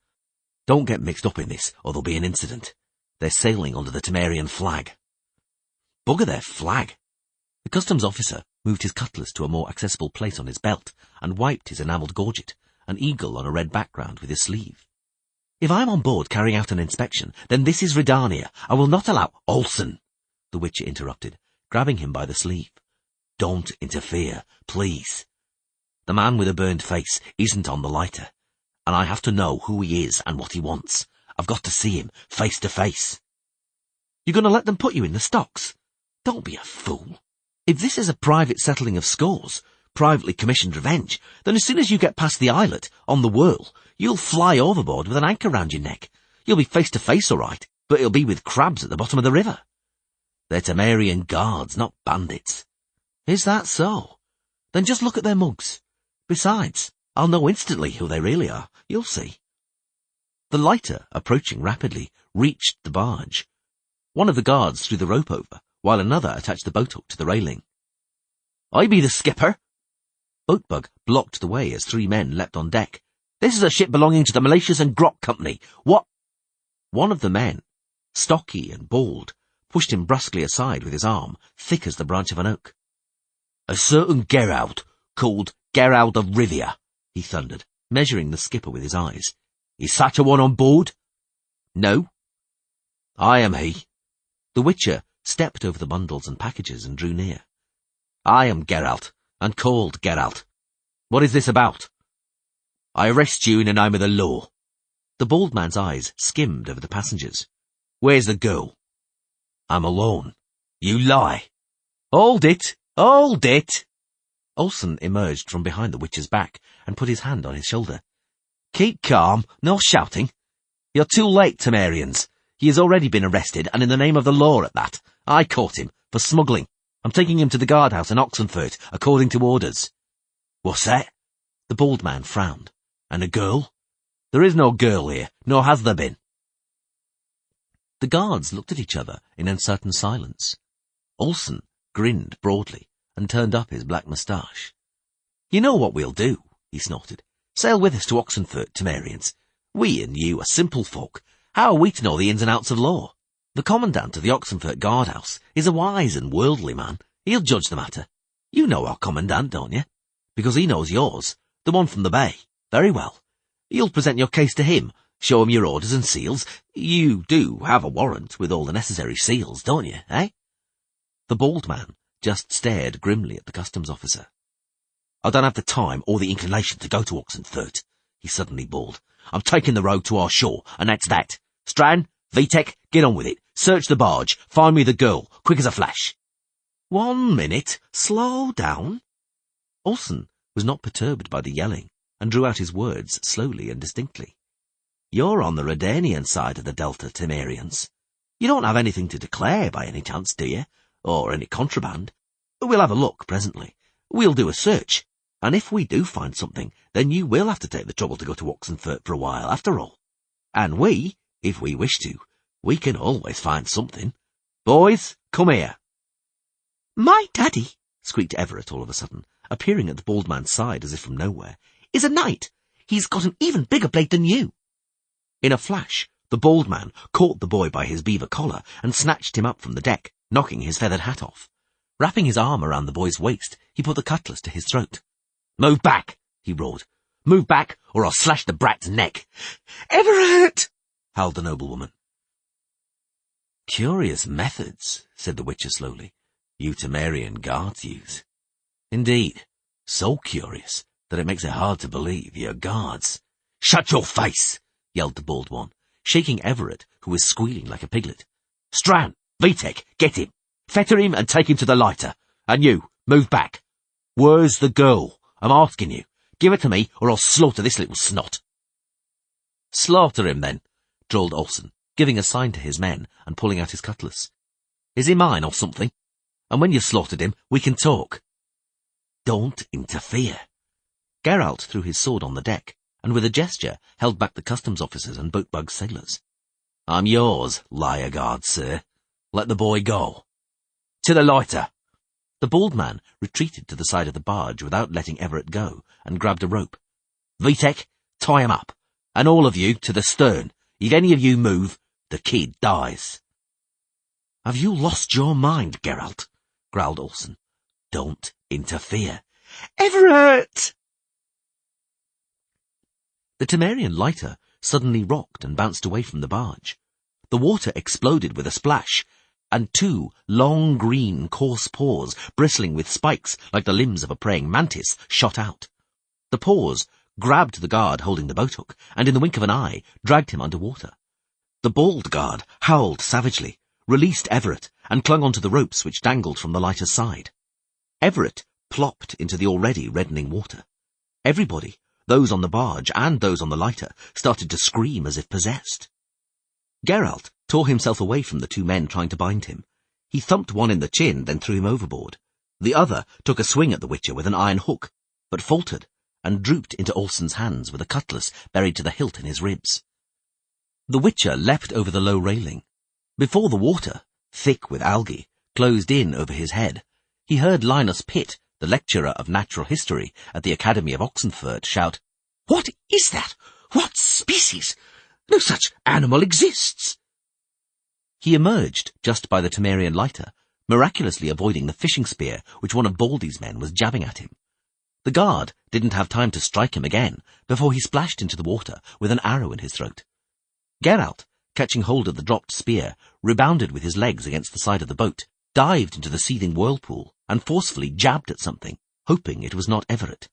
Don't get mixed up in this, or there'll be an incident. They're sailing under the Temerian flag. Bugger their flag. The customs officer moved his cutlass to a more accessible place on his belt and wiped his enamelled gorget, an eagle on a red background, with his sleeve. If I'm on board carrying out an inspection, then this is Redania. I will not allow... Olsen, the Witcher interrupted, grabbing him by the sleeve. Don't interfere, please. The man with a burned face isn't on the lighter, and I have to know who he is and what he wants. I've got to see him, face to face. You're going to let them put you in the stocks? Don't be a fool. If this is a private settling of scores, privately commissioned revenge, then as soon as you get past the islet, on the whirl, you'll fly overboard with an anchor round your neck. You'll be face to face all right, but it'll be with crabs at the bottom of the river. They're Temerian guards, not bandits. Is that so? Then just look at their mugs. Besides, I'll know instantly who they really are. You'll see. The lighter, approaching rapidly, reached the barge. One of the guards threw the rope over, while another attached the boat hook to the railing. I be the skipper. Boatbug blocked the way as three men leapt on deck. This is a ship belonging to the Militias and Grok Company. What? One of the men, stocky and bald, pushed him brusquely aside with his arm, thick as the branch of an oak. A certain Geralt, called Geralt of Rivia, he thundered, measuring the skipper with his eyes. Is such a one on board? No. I am he. The Witcher stepped over the bundles and packages and drew near. I am Geralt, and called Geralt. What is this about? I arrest you in the name of the law. The bald man's eyes skimmed over the passengers. Where's the girl? I'm alone. You lie. Hold it! Hold it! Olsen emerged from behind the Witcher's back and put his hand on his shoulder. Keep calm, no shouting. You're too late, Temerians. He has already been arrested, and in the name of the law at that. I caught him, for smuggling. I'm taking him to the guardhouse in Oxenfurt, according to orders. What's that? The bald man frowned. And a girl? There is no girl here, nor has there been. The guards looked at each other in uncertain silence. Olsen grinned broadly and turned up his black moustache. You know what we'll do, he snorted. Sail with us to Oxenfurt, Temerians. We and you are simple folk. How are we to know the ins and outs of law? The commandant of the Oxenfurt guardhouse is a wise and worldly man. He'll judge the matter. You know our commandant, don't you? Because he knows yours, the one from the bay. Very well. You'll present your case to him, show him your orders and seals. You do have a warrant with all the necessary seals, don't you, eh? The bald man just stared grimly at the customs officer. I don't have the time or the inclination to go to Oxenfurt, he suddenly bawled. I'm taking the road to our shore, and that's that. Stran, Vitek, get on with it. Search the barge. Find me the girl, quick as a flash. 1 minute. Slow down. Olsen was not perturbed by the yelling, and drew out his words slowly and distinctly. You're on the Redanian side of the Delta, Temerians. You don't have anything to declare by any chance, do you? Or any contraband? We'll have a look presently. We'll do a search. And if we do find something, then you will have to take the trouble to go to Oxenfurt for a while, after all. And we, if we wish to, we can always find something. Boys, come here. My daddy, squeaked Everett all of a sudden, appearing at the bald man's side as if from nowhere, is a knight. He's got an even bigger blade than you. In a flash, the bald man caught the boy by his beaver collar and snatched him up from the deck, knocking his feathered hat off. Wrapping his arm around the boy's waist, he put the cutlass to his throat. Move back, he roared. Move back, or I'll slash the brat's neck. Everett! howled the noblewoman. Curious methods, said the Witcher slowly, you Temerian guards use. Indeed, so curious that it makes it hard to believe you're guards. Shut your face, yelled the bald one, shaking Everett, who was squealing like a piglet. Stran, Vitek, get him. Fetter him and take him to the lighter. And you, move back. Where's the girl? I'm asking you. Give it to me, or I'll slaughter this little snot. Slaughter him, then, drawled Olsen, giving a sign to his men and pulling out his cutlass. Is he mine or something? And when you've slaughtered him, we can talk. Don't interfere. Geralt threw his sword on the deck, and with a gesture held back the customs officers and boat-bug sailors. I'm yours, liar guard, sir. Let the boy go. To the lighter. The bald man retreated to the side of the barge without letting Everett go, and grabbed a rope. Vitek, tie him up, and all of you to the stern. If any of you move, the kid dies. Have you lost your mind, Geralt? Growled Olsen. Don't interfere. Everett! The Temerian lighter suddenly rocked and bounced away from the barge. The water exploded with a splash, and 2 long green coarse paws, bristling with spikes like the limbs of a praying mantis, shot out. The paws grabbed the guard holding the boat hook, and in the wink of an eye dragged him under water. The bald guard howled savagely, released Everett, and clung onto the ropes which dangled from the lighter's side. Everett plopped into the already reddening water. Everybody, those on the barge and those on the lighter, started to scream as if possessed. Geralt tore himself away from the 2 men trying to bind him. He thumped one in the chin, then threw him overboard. The other took a swing at the Witcher with an iron hook, but faltered, and drooped into Olsen's hands with a cutlass buried to the hilt in his ribs. The Witcher leapt over the low railing. Before the water, thick with algae, closed in over his head, he heard Linus Pitt, the lecturer of natural history at the Academy of Oxenfurt, shout, "What is that? What species? No such animal exists!" He emerged just by the Temerian lighter, miraculously avoiding the fishing spear which one of Baldy's men was jabbing at him. The guard didn't have time to strike him again before he splashed into the water with an arrow in his throat. Geralt, catching hold of the dropped spear, rebounded with his legs against the side of the boat, dived into the seething whirlpool, and forcefully jabbed at something, hoping it was not Everett.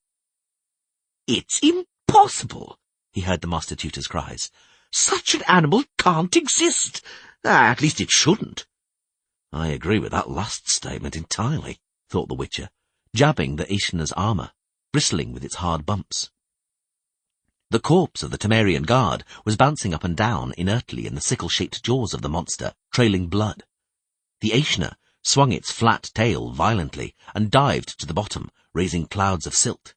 "It's impossible," he heard the Master Tutor's cries. "Such an animal can't exist. At least it shouldn't." "I agree with that last statement entirely," thought the Witcher, jabbing the Aishna's armour, bristling with its hard bumps. The corpse of the Temerian guard was bouncing up and down inertly in the sickle-shaped jaws of the monster, trailing blood. The Aishna swung its flat tail violently and dived to the bottom, raising clouds of silt.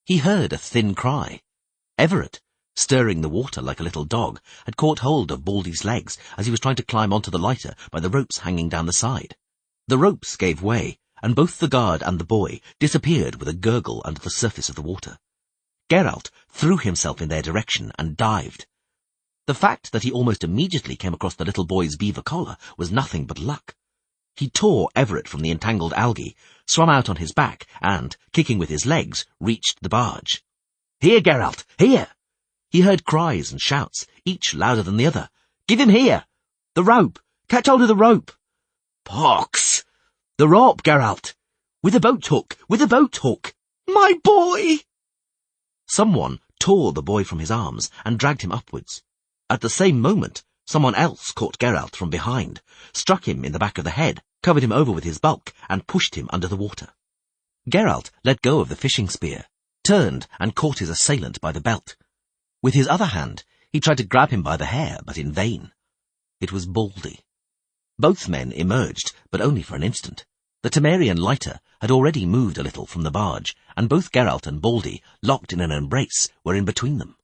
He heard a thin cry. Everett, stirring the water like a little dog, had caught hold of Baldy's legs as he was trying to climb onto the lighter by the ropes hanging down the side. The ropes gave way, and both the guard and the boy disappeared with a gurgle under the surface of the water. Geralt threw himself in their direction and dived. The fact that he almost immediately came across the little boy's beaver collar was nothing but luck. He tore Everett from the entangled algae, swam out on his back, and, kicking with his legs, reached the barge. "Here, Geralt, here!" He heard cries and shouts, each louder than the other. "Give him here! The rope! Catch hold of the rope!" "Pox! The rope, Geralt! With a boat hook! With a boat hook! My boy!" Someone tore the boy from his arms and dragged him upwards. At the same moment, someone else caught Geralt from behind, struck him in the back of the head, covered him over with his bulk, and pushed him under the water. Geralt let go of the fishing spear, turned and caught his assailant by the belt. With his other hand, he tried to grab him by the hair, but in vain. It was Baldy. Both men emerged, but only for an instant. The Temerian lighter had already moved a little from the barge, and both Geralt and Baldy, locked in an embrace, were in between them.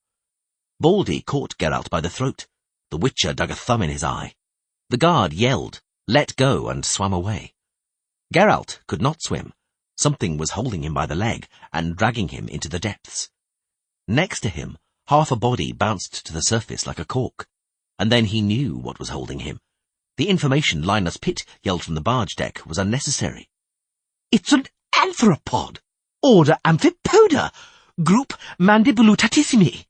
Baldy caught Geralt by the throat. The Witcher dug a thumb in his eye. The guard yelled, let go, and swam away. Geralt could not swim. Something was holding him by the leg and dragging him into the depths. Next to him, half a body bounced to the surface like a cork. And then he knew what was holding him. The information Linus Pitt yelled from the barge deck was unnecessary. "It's an anthropod! Order Amphipoda! Group Mandibulutatissimi!"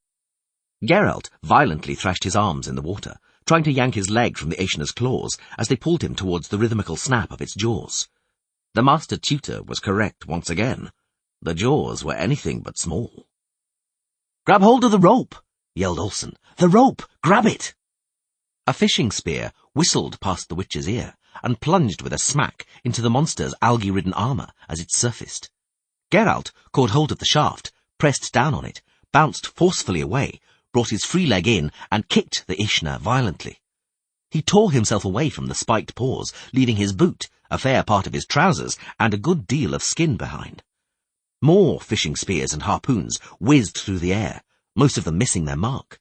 Geralt violently thrashed his arms in the water, trying to yank his leg from the Aesina's claws as they pulled him towards the rhythmical snap of its jaws. The master tutor was correct once again. The jaws were anything but small. "Grab hold of the rope!" yelled Olsen. "The rope! Grab it!" A fishing spear whistled past the Witcher's ear and plunged with a smack into the monster's algae-ridden armour as it surfaced. Geralt caught hold of the shaft, pressed down on it, bounced forcefully away, brought his free leg in, and kicked the Aesina violently. He tore himself away from the spiked paws, leaving his boot, a fair part of his trousers, and a good deal of skin behind. More fishing spears and harpoons whizzed through the air, most of them missing their mark.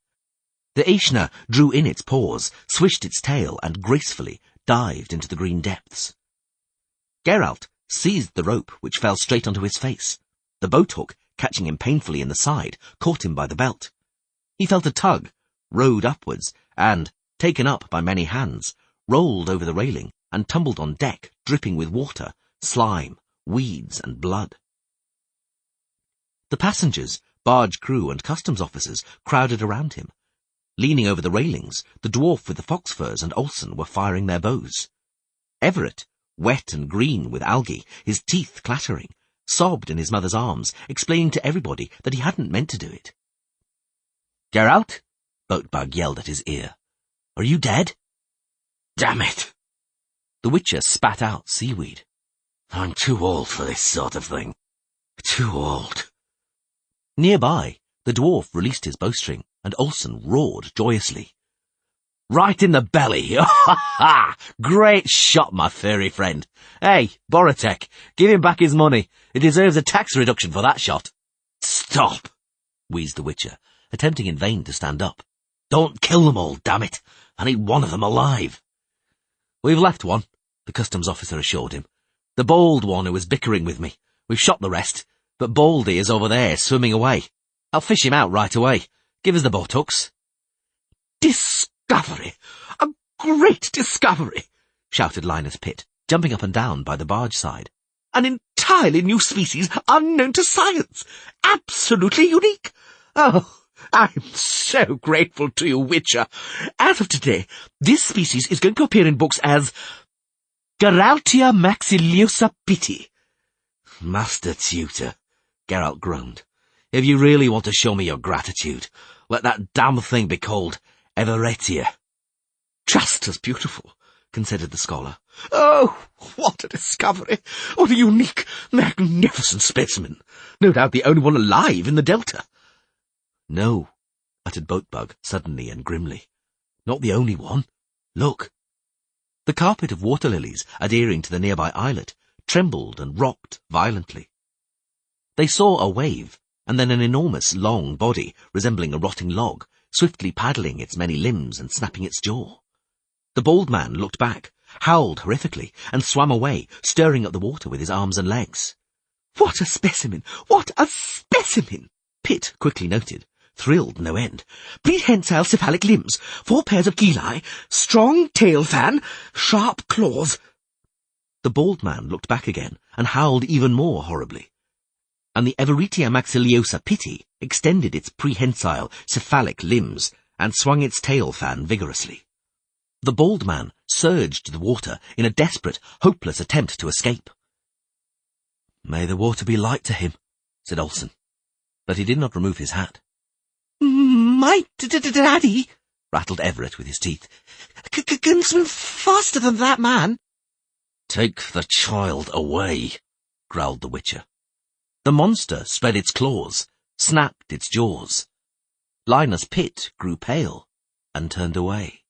The Aesina drew in its paws, swished its tail, and gracefully dived into the green depths. Geralt seized the rope, which fell straight onto his face. The boat hook, catching him painfully in the side, caught him by the belt. He felt a tug, rowed upwards, and, taken up by many hands, rolled over the railing and tumbled on deck, dripping with water, slime, weeds, and blood. The passengers, barge crew, and customs officers crowded around him. Leaning over the railings, the dwarf with the fox furs and Olsen were firing their bows. Everett, wet and green with algae, his teeth clattering, sobbed in his mother's arms, explaining to everybody that he hadn't meant to do it. "Geralt?" Boatbug yelled at his ear. "Are you dead?" "Damn it!" The Witcher spat out seaweed. "I'm too old for this sort of thing. Too old." Nearby, the dwarf released his bowstring, and Olsen roared joyously. "Right in the belly! Ha ha! Great shot, my furry friend. Hey, Borotek, give him back his money. He deserves a tax reduction for that shot." "Stop!" wheezed the Witcher, attempting in vain to stand up. "Don't kill them all, damn it! I need one of them alive." "We've left one," the customs officer assured him. "The bold one who was bickering with me. We've shot the rest, but Baldy is over there, swimming away. I'll fish him out right away. Give us the boat hooks." "Discovery! A great discovery!" shouted Linus Pitt, jumping up and down by the barge side. "An entirely new species unknown to science! Absolutely unique! Oh, I'm so grateful to you, Witcher. As of today, this species is going to appear in books as Geraltia maxiliosa pitti." "Master Tutor," Geralt groaned, "if you really want to show me your gratitude, let that damn thing be called Everettia." "Just as beautiful," considered the scholar. "Oh, what a discovery! What a unique, magnificent specimen! No doubt the only one alive in the Delta." "No," uttered Boatbug suddenly and grimly. "Not the only one. Look." The carpet of water lilies adhering to the nearby islet trembled and rocked violently. They saw a wave, and then an enormous, long body, resembling a rotting log, swiftly paddling its many limbs and snapping its jaw. The bald man looked back, howled horrifically, and swam away, stirring up the water with his arms and legs. "What a specimen! What a specimen!" Pitt quickly noted, thrilled no end. Prehensile cephalic limbs, 4 pairs of chelae, strong tail fan, sharp claws. The bald man looked back again and howled even more horribly. And the Everetia maxilliosa pity extended its prehensile cephalic limbs and swung its tail fan vigorously. The bald man surged to the water in a desperate, hopeless attempt to escape. "May the water be light to him," said Olsen, but he did not remove his hat. "My daddy," rattled Everett with his teeth, "can swim faster than that man." "Take the child away," growled the Witcher. The monster spread its claws, snapped its jaws. Linus Pitt grew pale and turned away.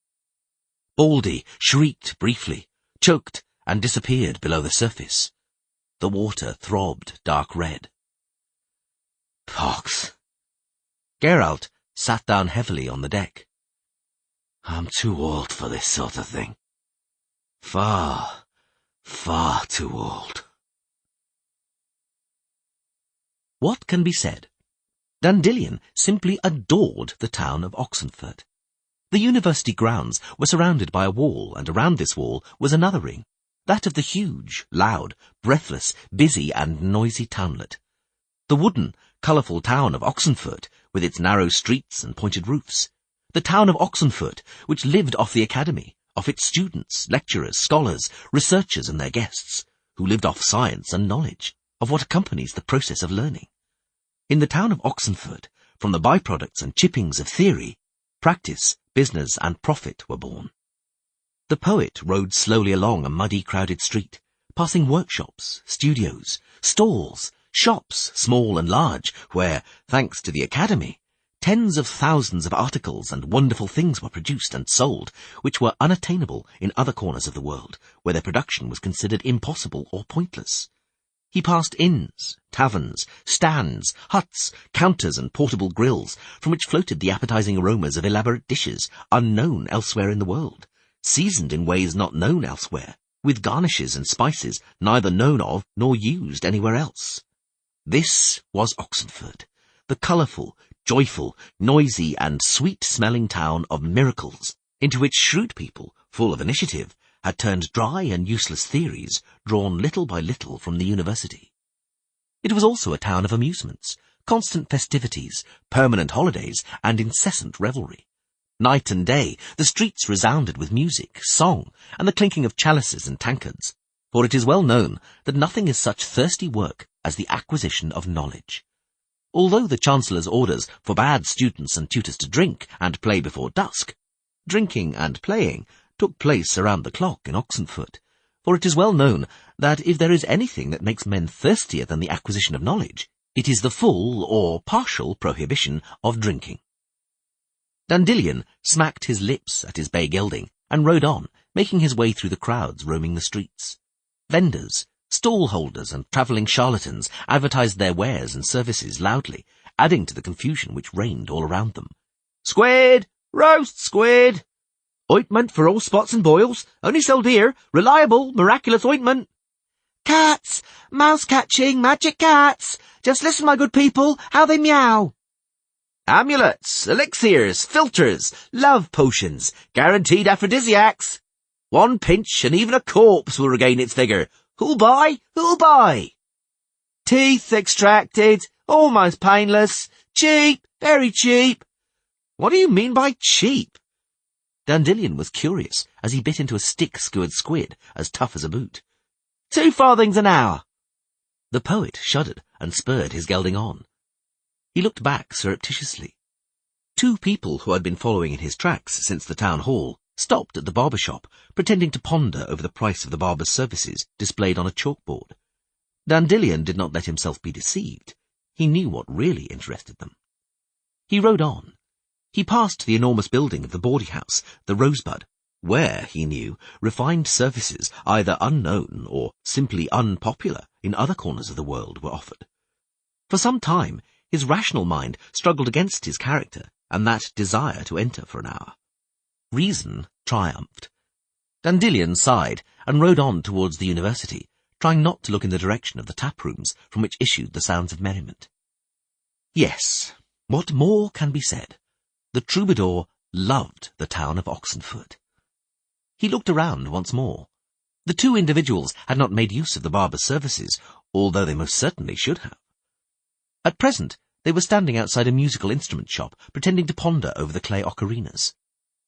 Baldy shrieked briefly, choked, and disappeared below the surface. The water throbbed dark red. "Pox." Geralt sat down heavily on the deck. "I'm too old for this sort of thing. Far, far too old." What can be said? Dandelion simply adored the town of Oxenfurt. The university grounds were surrounded by a wall, and around this wall was another ring, that of the huge, loud, breathless, busy and noisy townlet. The wooden, colourful town of Oxenfurt, with its narrow streets and pointed roofs. The town of Oxenfurt, which lived off the academy, off its students, lecturers, scholars, researchers and their guests, who lived off science and knowledge, of what accompanies the process of learning. In the town of Oxenfurt, from the byproducts and chippings of theory, practice, business and profit were born. The poet rode slowly along a muddy, crowded street, passing workshops, studios, stalls, shops, small and large, where, thanks to the academy, tens of thousands of articles and wonderful things were produced and sold, which were unattainable in other corners of the world, where their production was considered impossible or pointless. He passed inns, taverns, stands, huts, counters and portable grills, from which floated the appetizing aromas of elaborate dishes unknown elsewhere in the world, seasoned in ways not known elsewhere, with garnishes and spices neither known of nor used anywhere else. This was Oxenfurt, the colourful, joyful, noisy and sweet-smelling town of miracles, into which shrewd people, full of initiative, had turned dry and useless theories, drawn little by little from the university. It was also a town of amusements, constant festivities, permanent holidays, and incessant revelry. Night and day, the streets resounded with music, song, and the clinking of chalices and tankards, for it is well known that nothing is such thirsty work as the acquisition of knowledge. Although the Chancellor's orders forbade students and tutors to drink and play before dusk, drinking and playing took place around the clock in Oxenfurt, for it is well known that if there is anything that makes men thirstier than the acquisition of knowledge, it is the full or partial prohibition of drinking. Dandelion smacked his lips at his bay gelding and rode on, making his way through the crowds roaming the streets. Vendors, stall-holders and travelling charlatans advertised their wares and services loudly, adding to the confusion which reigned all around them. "Squid! Roast squid! Ointment for all spots and boils, only sold here, reliable, miraculous ointment." "Cats! Mouse-catching, magic cats! Just listen, my good people, how they meow!" "Amulets, elixirs, filters, love potions, guaranteed aphrodisiacs. 1 pinch and even a corpse will regain its vigour. Who'll buy? Who'll buy?" "Teeth extracted, almost painless, cheap, very cheap." "What do you mean by cheap?" Dandelion was curious as he bit into a stick-skewered squid as tough as a boot. 2 farthings an hour." The poet shuddered and spurred his gelding on. He looked back surreptitiously. 2 people who had been following in his tracks since the town hall stopped at the barber shop, pretending to ponder over the price of the barber's services displayed on a chalkboard. Dandelion did not let himself be deceived. He knew what really interested them. He rode on. He passed the enormous building of the boarding house, the Rosebud, where, he knew, refined services either unknown or simply unpopular in other corners of the world were offered. For some time, his rational mind struggled against his character and that desire to enter for an hour. Reason triumphed. Dandelion sighed and rode on towards the university, trying not to look in the direction of the tap rooms from which issued the sounds of merriment. Yes, what more can be said? The troubadour loved the town of Oxenford. He looked around once more. The two individuals had not made use of the barber's services, although they most certainly should have. At present, they were standing outside a musical instrument shop, pretending to ponder over the clay ocarinas.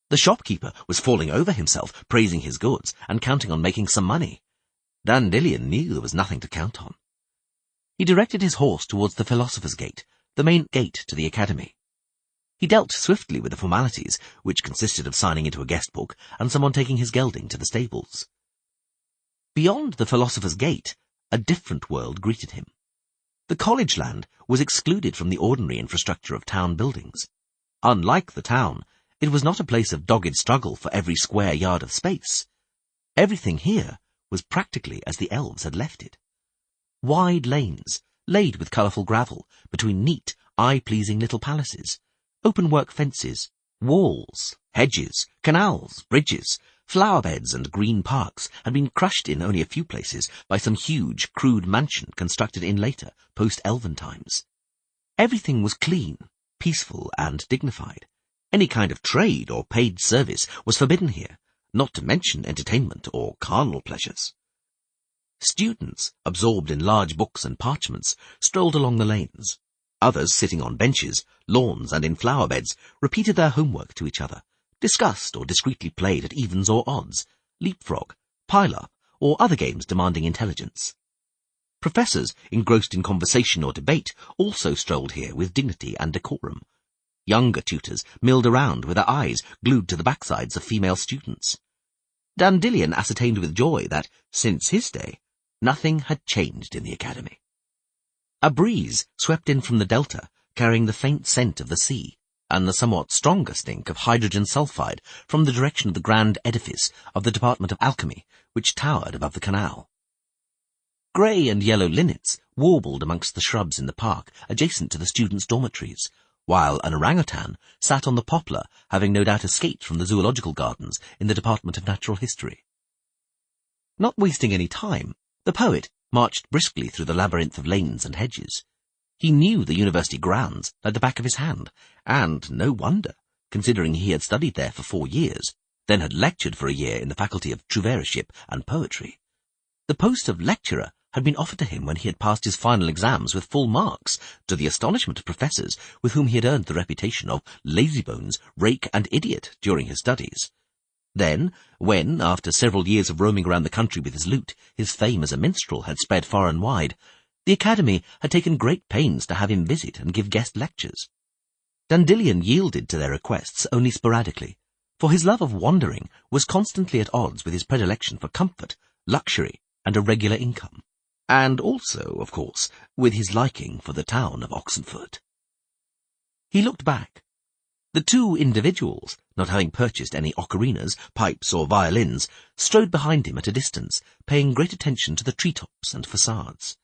The shopkeeper was falling over himself, praising his goods, and counting on making some money. Dandelion knew there was nothing to count on. He directed his horse towards the Philosopher's Gate, the main gate to the academy. He dealt swiftly with the formalities, which consisted of signing into a guest book and someone taking his gelding to the stables. Beyond the Philosopher's Gate, a different world greeted him. The college land was excluded from the ordinary infrastructure of town buildings. Unlike the town, it was not a place of dogged struggle for every square yard of space. Everything here was practically as the elves had left it. Wide lanes, laid with colourful gravel, between neat, eye-pleasing little palaces, open-work fences, walls, hedges, canals, bridges, flower beds and green parks had been crushed in only a few places by some huge, crude mansion constructed in later, post-Elven times. Everything was clean, peaceful and dignified. Any kind of trade or paid service was forbidden here, not to mention entertainment or carnal pleasures. Students, absorbed in large books and parchments, strolled along the lanes. Others, sitting on benches, lawns and in flower beds, repeated their homework to each other, discussed or discreetly played at evens or odds, leapfrog, pile-up, or other games demanding intelligence. Professors, engrossed in conversation or debate, also strolled here with dignity and decorum. Younger tutors milled around with their eyes glued to the backsides of female students. Dandelion ascertained with joy that, since his day, nothing had changed in the academy. A breeze swept in from the delta, carrying the faint scent of the sea, and the somewhat stronger stink of hydrogen sulfide from the direction of the grand edifice of the Department of Alchemy, which towered above the canal. Grey and yellow linnets warbled amongst the shrubs in the park adjacent to the students' dormitories, while an orangutan sat on the poplar, having no doubt escaped from the zoological gardens in the Department of Natural History. Not wasting any time, the poet marched briskly through the labyrinth of lanes and hedges. He knew the university grounds like the back of his hand, and no wonder, considering he had studied there for 4 years, then had lectured for a year in the faculty of trouveurship and poetry. The post of lecturer had been offered to him when he had passed his final exams with full marks, to the astonishment of professors with whom he had earned the reputation of lazybones, rake and idiot during his studies. Then, when, after several years of roaming around the country with his lute, his fame as a minstrel had spread far and wide, the academy had taken great pains to have him visit and give guest lectures. Dandelion yielded to their requests only sporadically, for his love of wandering was constantly at odds with his predilection for comfort, luxury, and a regular income, and also, of course, with his liking for the town of Oxenford. He looked back. The two individuals, not having purchased any ocarinas, pipes, or violins, strode behind him at a distance, paying great attention to the treetops and facades.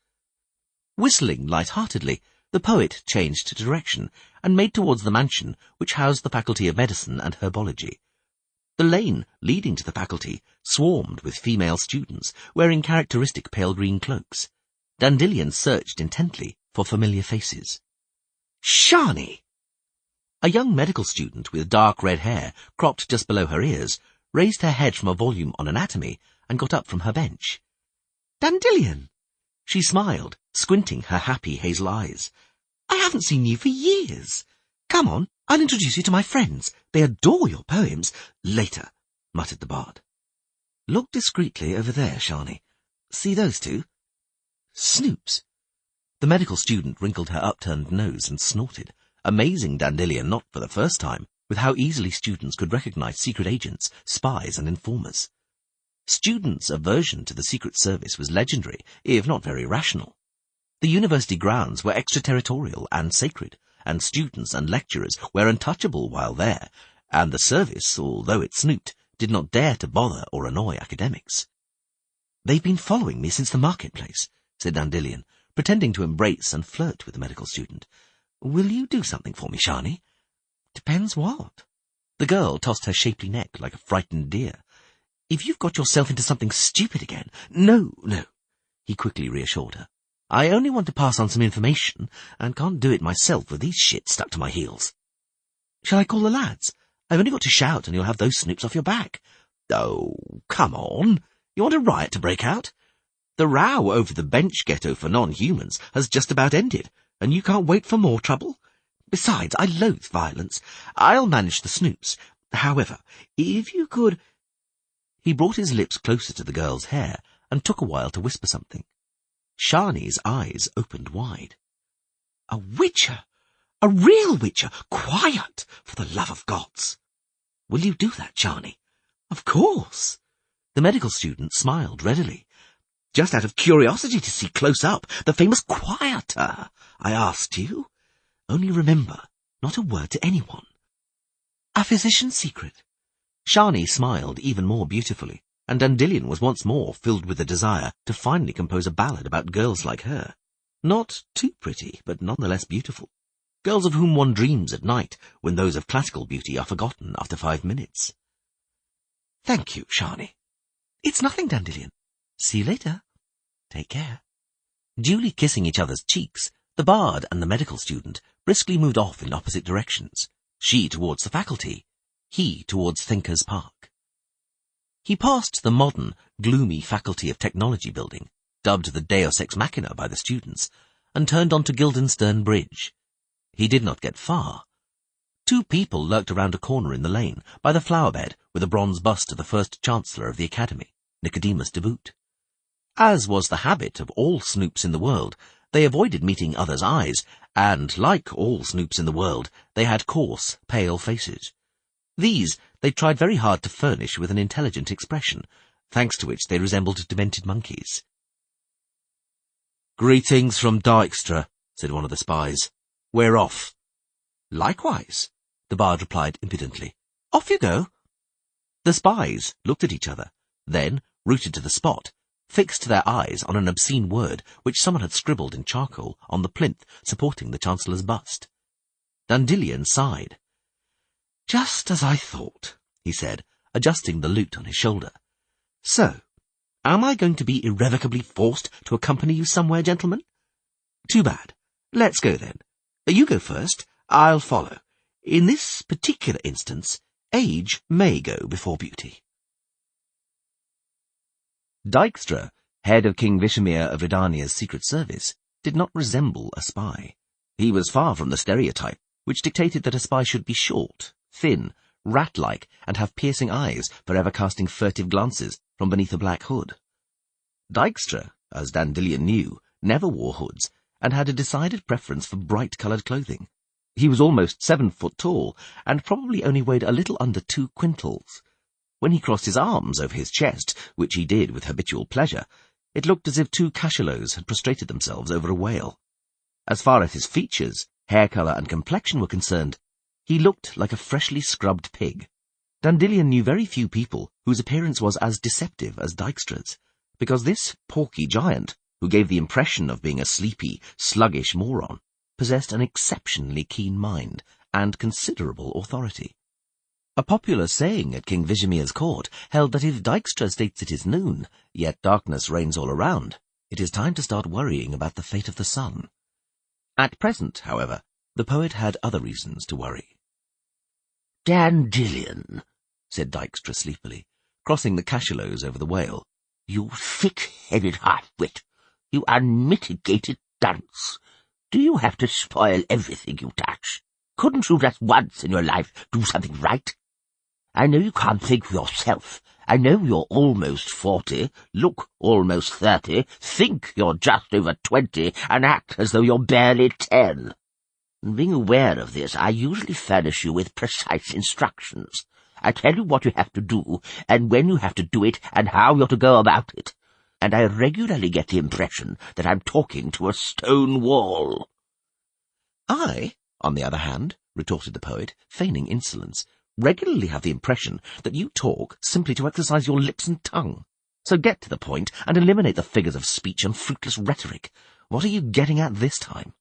Whistling light-heartedly, the poet changed direction and made towards the mansion which housed the Faculty of Medicine and Herbology. The lane leading to the faculty swarmed with female students wearing characteristic pale green cloaks. Dandelion searched intently for familiar faces. Shani! A young medical student with dark red hair cropped just below her ears raised her head from a volume on anatomy and got up from her bench. Dandelion! She smiled, squinting her happy hazel eyes. I haven't seen you for years. Come on, I'll introduce you to my friends. They adore your poems. Later, muttered the bard. Look discreetly over there, Shani. See those two? Snoops. The medical student wrinkled her upturned nose and snorted, amazing Dandelion not for the first time with how easily students could recognize secret agents, spies, and informers. Students' aversion to the Secret Service was legendary, if not very rational. The university grounds were extraterritorial and sacred, and students and lecturers were untouchable while there, and the service, although it snooped, did not dare to bother or annoy academics. They've been following me since the marketplace, said Dandelion, pretending to embrace and flirt with the medical student. Will you do something for me, Shani? Depends what. The girl tossed her shapely neck like a frightened deer. If you've got yourself into something stupid again— No, he quickly reassured her. I only want to pass on some information, and can't do it myself with these shits stuck to my heels. Shall I call the lads? I've only got to shout and you'll have those snoops off your back. Oh, come on. You want a riot to break out? The row over the bench ghetto for non-humans has just about ended, and you can't wait for more trouble? Besides, I loathe violence. I'll manage the snoops. However, if you could... He brought his lips closer to the girl's hair and took a while to whisper something. Shani's eyes opened wide. A witcher! A real witcher! Quiet, for the love of gods! Will you do that, Shani? Of course. The medical student smiled readily. Just out of curiosity to see close up the famous quieter, I asked you. Only remember, not a word to anyone. A physician's secret. Shani smiled even more beautifully, and Dandelion was once more filled with a desire to finally compose a ballad about girls like her. Not too pretty, but nonetheless beautiful. Girls of whom one dreams at night, when those of classical beauty are forgotten after 5 minutes. Thank you, Shani. It's nothing, Dandelion. See you later. Take care. Duly kissing each other's cheeks, the bard and the medical student briskly moved off in opposite directions, she towards the faculty, he towards Thinker's Park. He passed the modern, gloomy Faculty of Technology building, dubbed the Deus Ex Machina by the students, and turned onto Guildenstern Bridge. He did not get far. 2 people lurked around a corner in the lane, by the flower bed, with a bronze bust of the first Chancellor of the Academy, Nicodemus de Boot. As was the habit of all snoops in the world, they avoided meeting others' eyes, and, like all snoops in the world, they had coarse, pale faces. These they tried very hard to furnish with an intelligent expression, thanks to which they resembled demented monkeys. "Greetings from Dykstra," said one of the spies. "We're off." "Likewise," the bard replied impudently. "Off you go." The spies looked at each other, then, rooted to the spot, fixed their eyes on an obscene word which someone had scribbled in charcoal on the plinth supporting the Chancellor's bust. Dandelion sighed. "Just as I thought," he said, adjusting the lute on his shoulder. "So, am I going to be irrevocably forced to accompany you somewhere, gentlemen? Too bad. Let's go then. You go first, I'll follow. In this particular instance, age may go before beauty." Dykstra, head of King Vishemir of Redania's secret service, did not resemble a spy. He was far from the stereotype, which dictated that a spy should be short, thin, rat-like, and have piercing eyes, forever casting furtive glances from beneath a black hood. Dykstra, as Dandelion knew, never wore hoods, and had a decided preference for bright-coloured clothing. He was almost 7 foot tall, and probably only weighed a little under 2 quintals. When he crossed his arms over his chest, which he did with habitual pleasure, it looked as if 2 cachalots had prostrated themselves over a whale. As far as his features, hair colour and complexion were concerned, he looked like a freshly scrubbed pig. Dandelion knew very few people whose appearance was as deceptive as Dykstra's, because this porky giant, who gave the impression of being a sleepy, sluggish moron, possessed an exceptionally keen mind and considerable authority. A popular saying at King Vishemir's court held that if Dykstra states it is noon, yet darkness reigns all around, it is time to start worrying about the fate of the sun. At present, however, the poet had other reasons to worry. "Dandelion," said Dykstra sleepily, crossing the cachalots over the whale. "You thick-headed half-wit, you unmitigated dunce. Do you have to spoil everything you touch? Couldn't you just once in your life do something right? I know you can't think for yourself. I know you're almost 40, look almost 30, think you're just over 20, and act as though you're barely 10. And being aware of this, I usually furnish you with precise instructions. I tell you what you have to do, and when you have to do it, and how you're to go about it. And I regularly get the impression that I'm talking to a stone wall." "I, on the other hand," retorted the poet, feigning insolence, "regularly have the impression that you talk simply to exercise your lips and tongue. So get to the point and eliminate the figures of speech and fruitless rhetoric. What are you getting at this time?"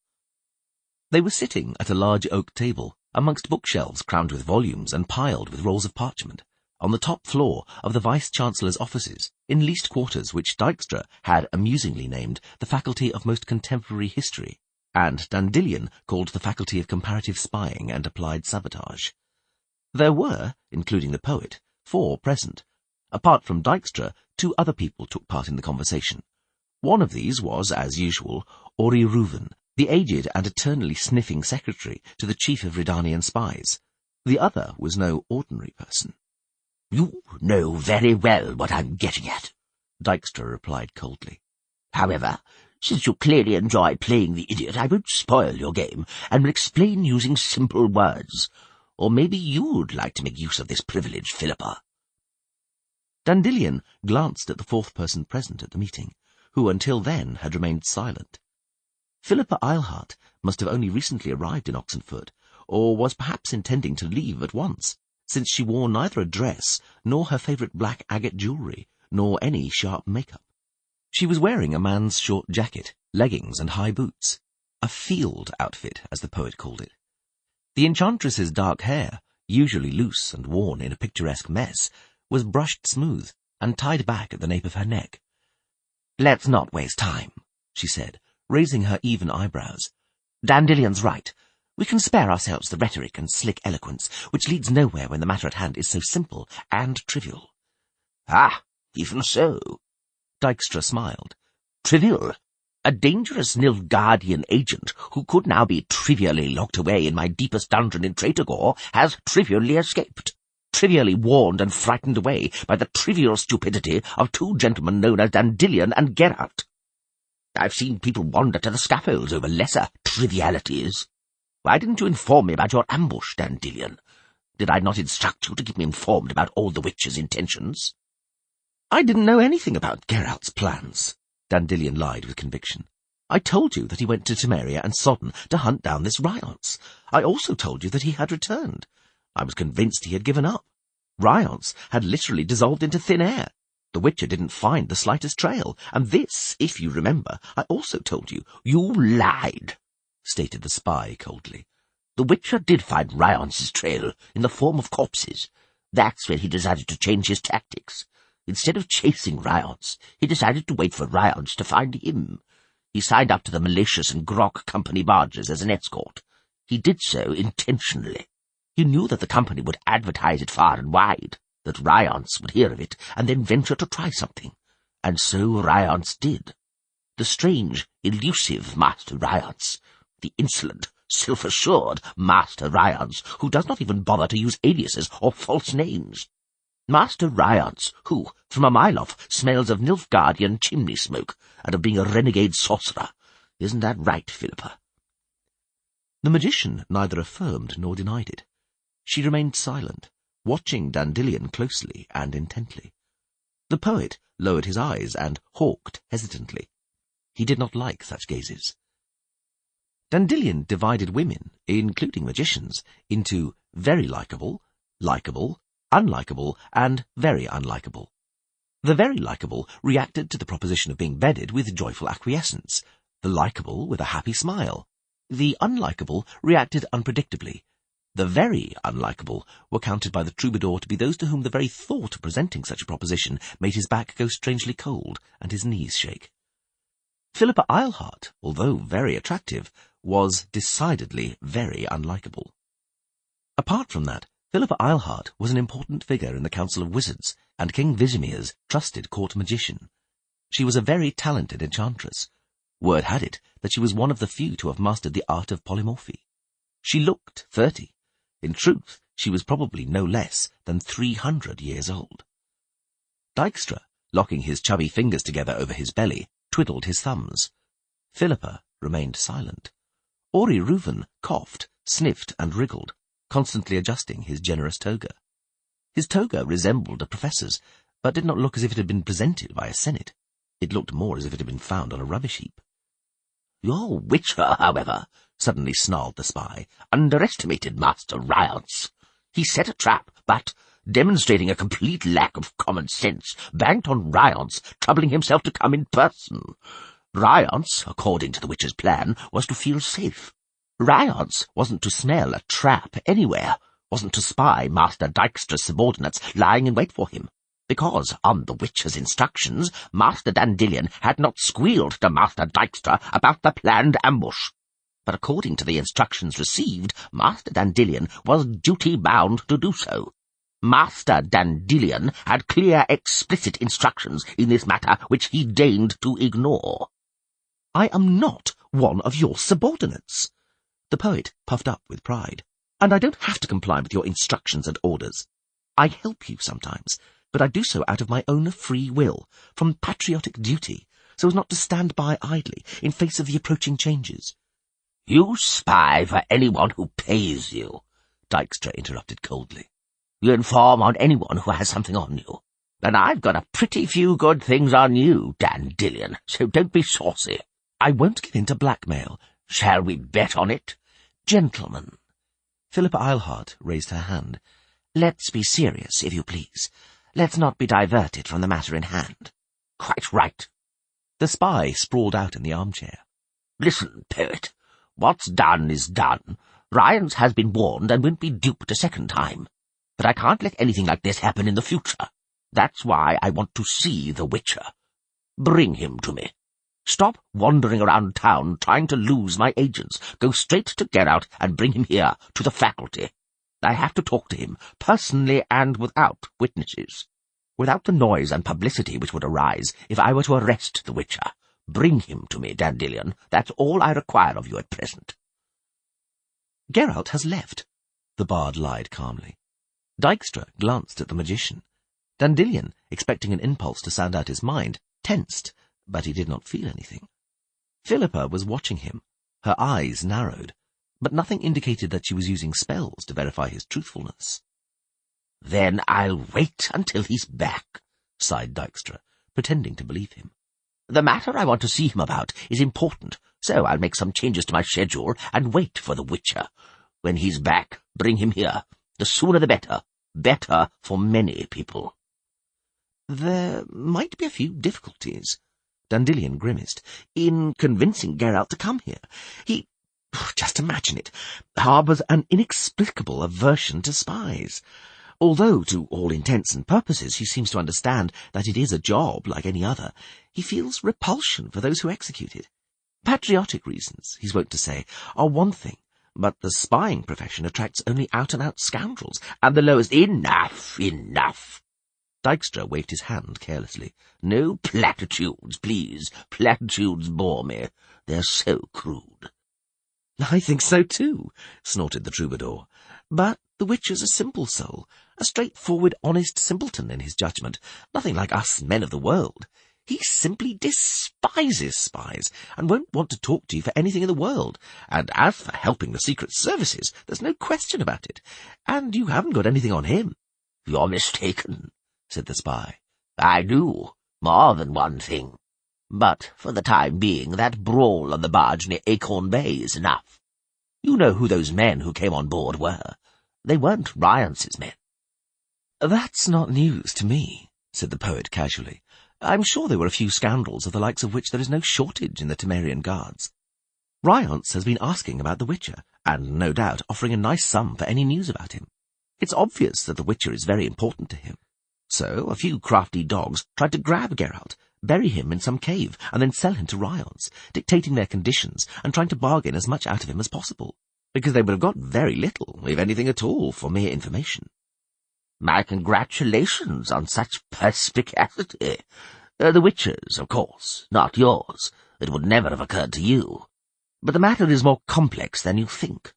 They were sitting at a large oak table, amongst bookshelves crammed with volumes and piled with rolls of parchment, on the top floor of the Vice-Chancellor's offices in leased quarters which Dykstra had amusingly named the Faculty of Most Contemporary History, and Dandelion called the Faculty of Comparative Spying and Applied Sabotage. There were, including the poet, 4 present. Apart from Dykstra, 2 other people took part in the conversation. One of these was, as usual, Ori Reuven, the aged and eternally sniffing secretary to the chief of Redanian spies. The other was no ordinary person. "You know very well what I'm getting at," Dykstra replied coldly. "However, since you clearly enjoy playing the idiot, I won't spoil your game, and will explain using simple words. Or maybe you'd like to make use of this privilege, Philippa." Dandelion glanced at the 4th person present at the meeting, who until then had remained silent. Philippa Eilhart must have only recently arrived in Oxenford, or was perhaps intending to leave at once, since she wore neither a dress, nor her favourite black agate jewellery, nor any sharp makeup. She was wearing a man's short jacket, leggings and high boots, a field outfit, as the poet called it. The enchantress's dark hair, usually loose and worn in a picturesque mess, was brushed smooth and tied back at the nape of her neck. "Let's not waste time," she said, raising her even eyebrows. "Dandelion's right. We can spare ourselves the rhetoric and slick eloquence, which leads nowhere when the matter at hand is so simple and trivial." "Ah, even so," Dykstra smiled. "Trivial. A dangerous Nilfgaardian agent who could now be trivially locked away in my deepest dungeon in Traitogor has trivially escaped, trivially warned and frightened away by the trivial stupidity of 2 gentlemen known as Dandelion and Geralt. I've seen people wander to the scaffolds over lesser trivialities. Why didn't you inform me about your ambush, Dandelion? Did I not instruct you to keep me informed about all the Witcher's intentions?" "I didn't know anything about Geralt's plans," Dandelion lied with conviction. "I told you that he went to Temeria and Sodden to hunt down this Riance. I also told you that he had returned. I was convinced he had given up. Riance had literally dissolved into thin air. The Witcher didn't find the slightest trail, and this, if you remember, I also told you." "You lied," stated the spy coldly. "The Witcher did find Riance's trail in the form of corpses. That's when he decided to change his tactics. Instead of chasing Riance, he decided to wait for Riance to find him. He signed up to the Malicious and Grok Company barges as an escort. He did so intentionally. He knew that the company would advertise it far and wide, that Riance would hear of it and then venture to try something. And so Riance did. The strange, elusive Master Riance, the insolent, self-assured Master Riance, who does not even bother to use aliases or false names. Master Riance, who, from a mile off, smells of Nilfgaardian chimney smoke and of being a renegade sorcerer. Isn't that right, Philippa?" The magician neither affirmed nor denied it. She remained silent, watching Dandelion closely and intently. The poet lowered his eyes and hawked hesitantly. He did not like such gazes. Dandelion divided women, including magicians, into very likeable, likeable, unlikable, and very unlikable. The very likeable reacted to the proposition of being bedded with joyful acquiescence, the likeable with a happy smile. The unlikable reacted unpredictably. The very unlikable were counted by the troubadour to be those to whom the very thought of presenting such a proposition made his back go strangely cold and his knees shake. Philippa Eilhart, although very attractive, was decidedly very unlikable. Apart from that, Philippa Eilhart was an important figure in the Council of Wizards and King Visimir's trusted court magician. She was a very talented enchantress. Word had it that she was one of the few to have mastered the art of polymorphy. She looked 30. In truth, she was probably no less than 300 years old. Dykstra, locking his chubby fingers together over his belly, twiddled his thumbs. Philippa remained silent. Ori Reuven coughed, sniffed, and wriggled, constantly adjusting his generous toga. His toga resembled a professor's, but did not look as if it had been presented by a senate. It looked more as if it had been found on a rubbish heap. "Your Witcher, however," suddenly snarled the spy, "underestimated Master Riance. He set a trap, but, demonstrating a complete lack of common sense, banked on Riance troubling himself to come in person. Riance, according to the Witcher's plan, was to feel safe. Riance wasn't to smell a trap anywhere, wasn't to spy Master Dykstra's subordinates lying in wait for him. because, on the Witcher's instructions, Master Dandelion had not squealed to Master Dykstra about the planned ambush. But according to the instructions received, Master Dandelion was duty-bound to do so. Master Dandelion had clear, explicit instructions in this matter which he deigned to ignore. I am not one of your subordinates. The poet puffed up with pride. And I don't have to comply with your instructions and orders. I help you sometimes, but I do so out of my own free will, from patriotic duty, so as not to stand by idly in face of the approaching changes. You spy for anyone who pays you, Dykstra interrupted coldly. You inform on anyone who has something on you. And I've got a pretty few good things on you, Dandelion, so don't be saucy. I won't give in to blackmail. Shall we bet on it? Gentlemen. Philippa Eilhart raised her hand. Let's be serious, if you please. Let's not be diverted from the matter in hand. Quite right. The spy sprawled out in the armchair. Listen, poet. What's done is done. Ryans has been warned and won't be duped a second time. But I can't let anything like this happen in the future. That's why I want to see the Witcher. Bring him to me. Stop wandering around town trying to lose my agents. Go straight to Geralt and bring him here, to the faculty. I have to talk to him, personally and without witnesses. Without the noise and publicity which would arise if I were to arrest the Witcher. Bring him to me, Dandelion. That's all I require of you at present. Geralt has left, the bard lied calmly. Dykstra glanced at the magician. Dandelion, expecting an impulse to sound out his mind, tensed, but he did not feel anything. Philippa was watching him. Her eyes narrowed, but nothing indicated that she was using spells to verify his truthfulness. Then I'll wait until he's back, sighed Dykstra, pretending to believe him. The matter I want to see him about is important, so I'll make some changes to my schedule and wait for the Witcher. When he's back, bring him here. The sooner the better. Better for many people. There might be a few difficulties, Dandelion grimaced, in convincing Geralt to come here. He, just imagine it, harbours an inexplicable aversion to spies. Although, to all intents and purposes, he seems to understand that it is a job like any other, he feels repulsion for those who execute it. Patriotic reasons, he's wont to say, are one thing, but the spying profession attracts only out-and-out scoundrels, and the lowest— Enough, enough! Dykstra waved his hand carelessly. No platitudes, please. Platitudes bore me. They're so crude. I think so too, snorted the troubadour. But the Witcher's a simple soul, a straightforward, honest simpleton in his judgment, nothing like us men of the world. He simply despises spies, and won't want to talk to you for anything in the world. And as for helping the Secret Services, there's no question about it. And you haven't got anything on him. You're mistaken, said the spy. I do, more than one thing. But for the time being, that brawl on the barge near Acorn Bay is enough. You know who those men who came on board were. They weren't Ryance's men. That's not news to me, said the poet casually. I'm sure there were a few scoundrels of the likes of which there is no shortage in the Temerian guards. Ryance has been asking about the Witcher, and no doubt offering a nice sum for any news about him. It's obvious that the Witcher is very important to him. So a few crafty dogs tried to grab Geralt, bury him in some cave, and then sell him to Ryance, dictating their conditions and trying to bargain as much out of him as possible, because they would have got very little, if anything at all, for mere information. My congratulations on such perspicacity. The Witcher's, of course, not yours. It would never have occurred to you. But the matter is more complex than you think.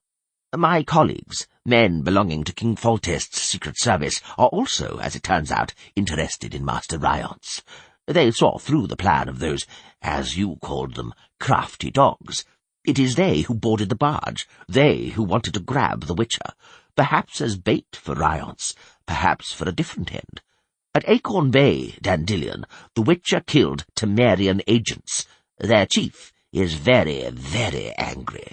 My colleagues, men belonging to King Foltest's secret service, are also, as it turns out, interested in Master Ryance. They saw through the plan of those, as you called them, crafty dogs. It is they who boarded the barge, they who wanted to grab the Witcher, perhaps as bait for Ryance, perhaps for a different end. At Acorn Bay, Dandelion, the Witcher killed Temerian agents. Their chief is very, very angry.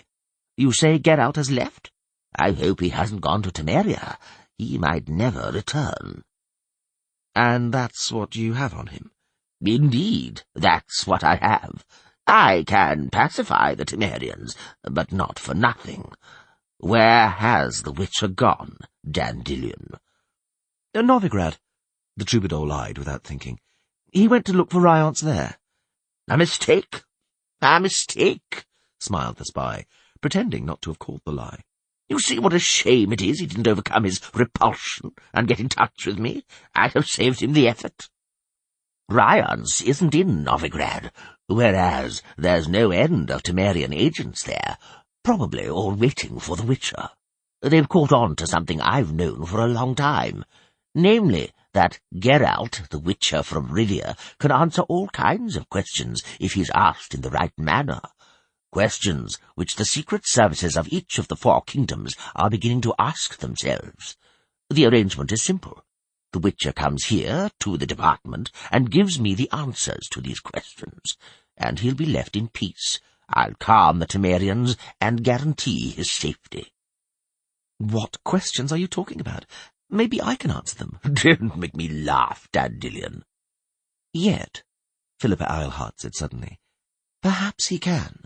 You say Geralt has left? I hope he hasn't gone to Temeria. He might never return. And that's what you have on him? Indeed, that's what I have. I can pacify the Temerians, but not for nothing. Where has the Witcher gone, Dandelion? Novigrad. The troubadour lied without thinking. He went to look for Ryance there. A mistake? A mistake, smiled the spy, pretending not to have caught the lie. You see what a shame it is he didn't overcome his repulsion and get in touch with me. I'd have saved him the effort. Ryance isn't in Novigrad, whereas there's no end of Temerian agents there, probably all waiting for the Witcher. They've caught on to something I've known for a long time, namely that Geralt the Witcher from Rivia can answer all kinds of questions if he's asked in the right manner. Questions which the secret services of each of the 4 kingdoms are beginning to ask themselves. The arrangement is simple. The Witcher comes here to the department and gives me the answers to these questions, and he'll be left in peace. I'll calm the Temerians and guarantee his safety. What questions are you talking about? Maybe I can answer them. Don't make me laugh, Dandelion. Yet, Philippa Eilhart said suddenly. Perhaps he can.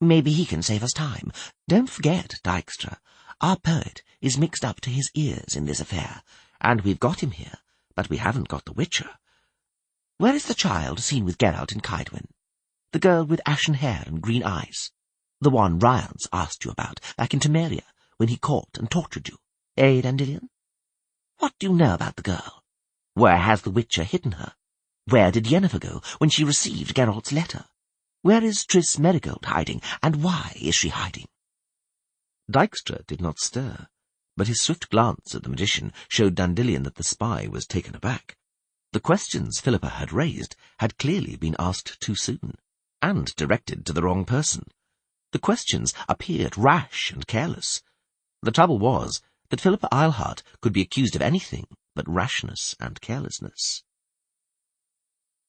Maybe he can save us time. Don't forget, Dijkstra, our poet is mixed up to his ears in this affair, and we've got him here, but we haven't got the Witcher. Where is the child seen with Geralt in Kaedwen? The girl with ashen hair and green eyes? The one Ryance asked you about, back in Temeria, when he caught and tortured you? Eh, Dandelion? What do you know about the girl? Where has the Witcher hidden her? Where did Yennefer go when she received Geralt's letter? Where is Triss Merigold hiding, and why is she hiding? Dijkstra did not stir, but his swift glance at the magician showed Dandelion that the spy was taken aback. The questions Philippa had raised had clearly been asked too soon, and directed to the wrong person. The questions appeared rash and careless. The trouble was that Philippa Eilhart could be accused of anything but rashness and carelessness.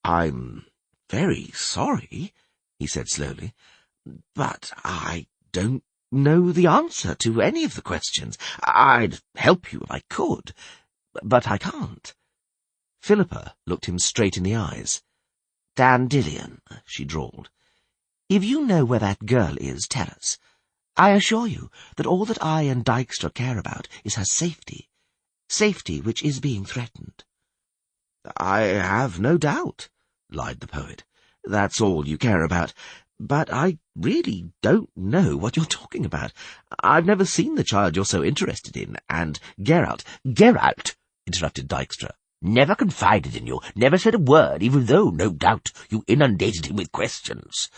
"I'm very sorry," he said slowly, "but I don't know the answer to any of the questions. I'd help you if I could, but I can't." Philippa looked him straight in the eyes. "Dandelion," she drawled, "if you know where that girl is, tell us. I assure you that all that I and Dijkstra care about is her safety, safety which is being threatened." "I have no doubt," lied the poet. "That's all you care about. But I really don't know what you're talking about. I've never seen the child you're so interested in, and Geralt—" "Geralt," interrupted Dijkstra, "never confided in you, never said a word, even though, no doubt, you inundated him with questions.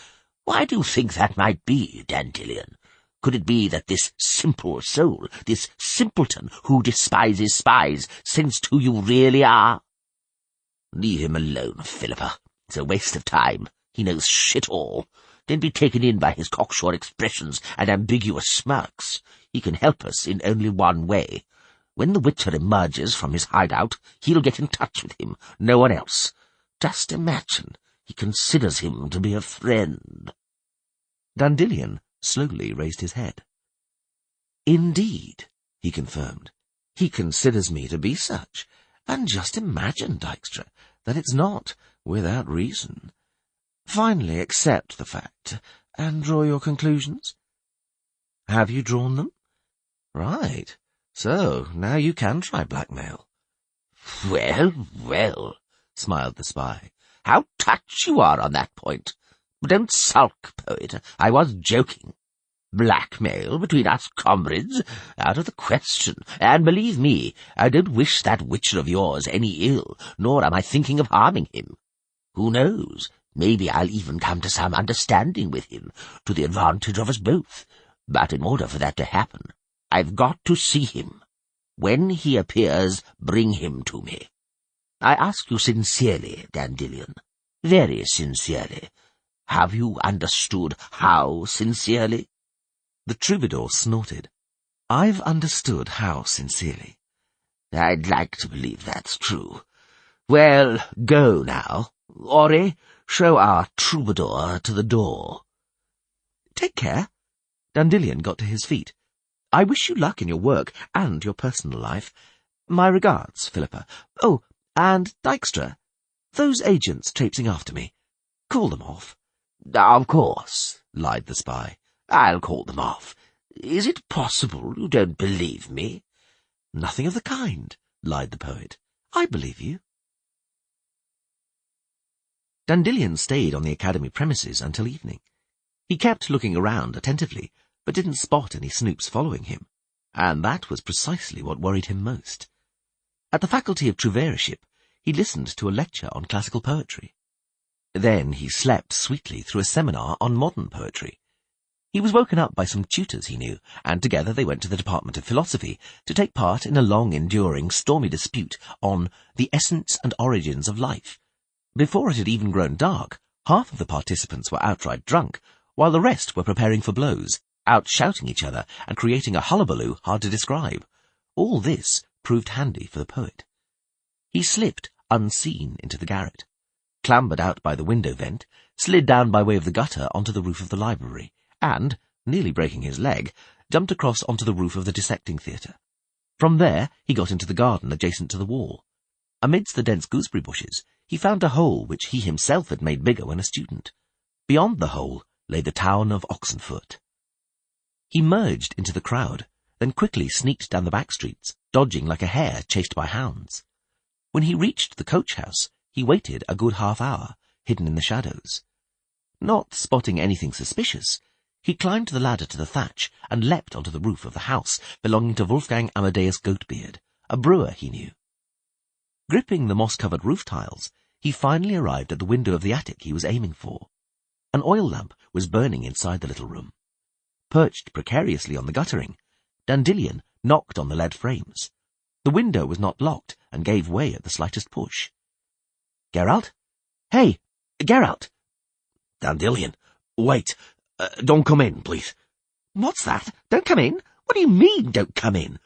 Why do you think that might be, Dandelion? Could it be that this simple soul, this simpleton who despises spies, sensed who you really are?" "Leave him alone, Philippa. It's a waste of time. He knows shit all. Don't be taken in by his cocksure expressions and ambiguous smirks. He can help us in only one way. When the Witcher emerges from his hideout, he'll get in touch with him, no one else. Just imagine, he considers him to be a friend." Dandelion slowly raised his head. "Indeed," he confirmed. "He considers me to be such. And just imagine, Dijkstra, that it's not without reason. Finally accept the fact, and draw your conclusions." "Have you drawn them?" "Right. So, now you can try blackmail." "Well, well," smiled the spy. "How touched you are on that point. Don't sulk, poet. I was joking. Blackmail between us comrades? Out of the question. And believe me, I don't wish that Witcher of yours any ill, nor am I thinking of harming him. Who knows? Maybe I'll even come to some understanding with him, to the advantage of us both. But in order for that to happen, I've got to see him. When he appears, bring him to me. I ask you sincerely, Dandelion, very sincerely. Have you understood how sincerely?" The troubadour snorted. "I've understood how sincerely." "I'd like to believe that's true. Well, go now. Ori, show our troubadour to the door." "Take care." Dandelion got to his feet. "I wish you luck in your work and your personal life. My regards, Philippa. Oh, and Dijkstra, those agents traipsing after me. Call them off." "Of course," lied the spy. "I'll call them off. Is it possible you don't believe me?" "Nothing of the kind," lied the poet. "I believe you." Dandelion stayed on the academy premises until evening. He kept looking around attentively, but didn't spot any snoops following him, and that was precisely what worried him most. At the Faculty of Trouveurship, he listened to a lecture on classical poetry. Then he slept sweetly through a seminar on modern poetry. He was woken up by some tutors he knew, and together they went to the Department of Philosophy to take part in a long-enduring, stormy dispute on the essence and origins of life. Before it had even grown dark, half of the participants were outright drunk, while the rest were preparing for blows, out shouting each other and creating a hullabaloo hard to describe. All this proved handy for the poet. He slipped unseen into the garret, clambered out by the window vent, slid down by way of the gutter onto the roof of the library, and, nearly breaking his leg, jumped across onto the roof of the dissecting theatre. From there he got into the garden adjacent to the wall. Amidst the dense gooseberry bushes, he found a hole which he himself had made bigger when a student. Beyond the hole lay the town of Oxenfurt. He merged into the crowd, then quickly sneaked down the back streets, dodging like a hare chased by hounds. When he reached the coach house, he waited a good half-hour, hidden in the shadows. Not spotting anything suspicious, he climbed the ladder to the thatch and leapt onto the roof of the house belonging to Wolfgang Amadeus Goatbeard, a brewer he knew. Gripping the moss-covered roof tiles, he finally arrived at the window of the attic he was aiming for. An oil lamp was burning inside the little room. Perched precariously on the guttering, Dandelion knocked on the lead frames. The window was not locked and gave way at the slightest push. "Geralt? Hey, Geralt!" "Dandelion, wait. Don't come in, please." "What's that? Don't come in? What do you mean, don't come in?"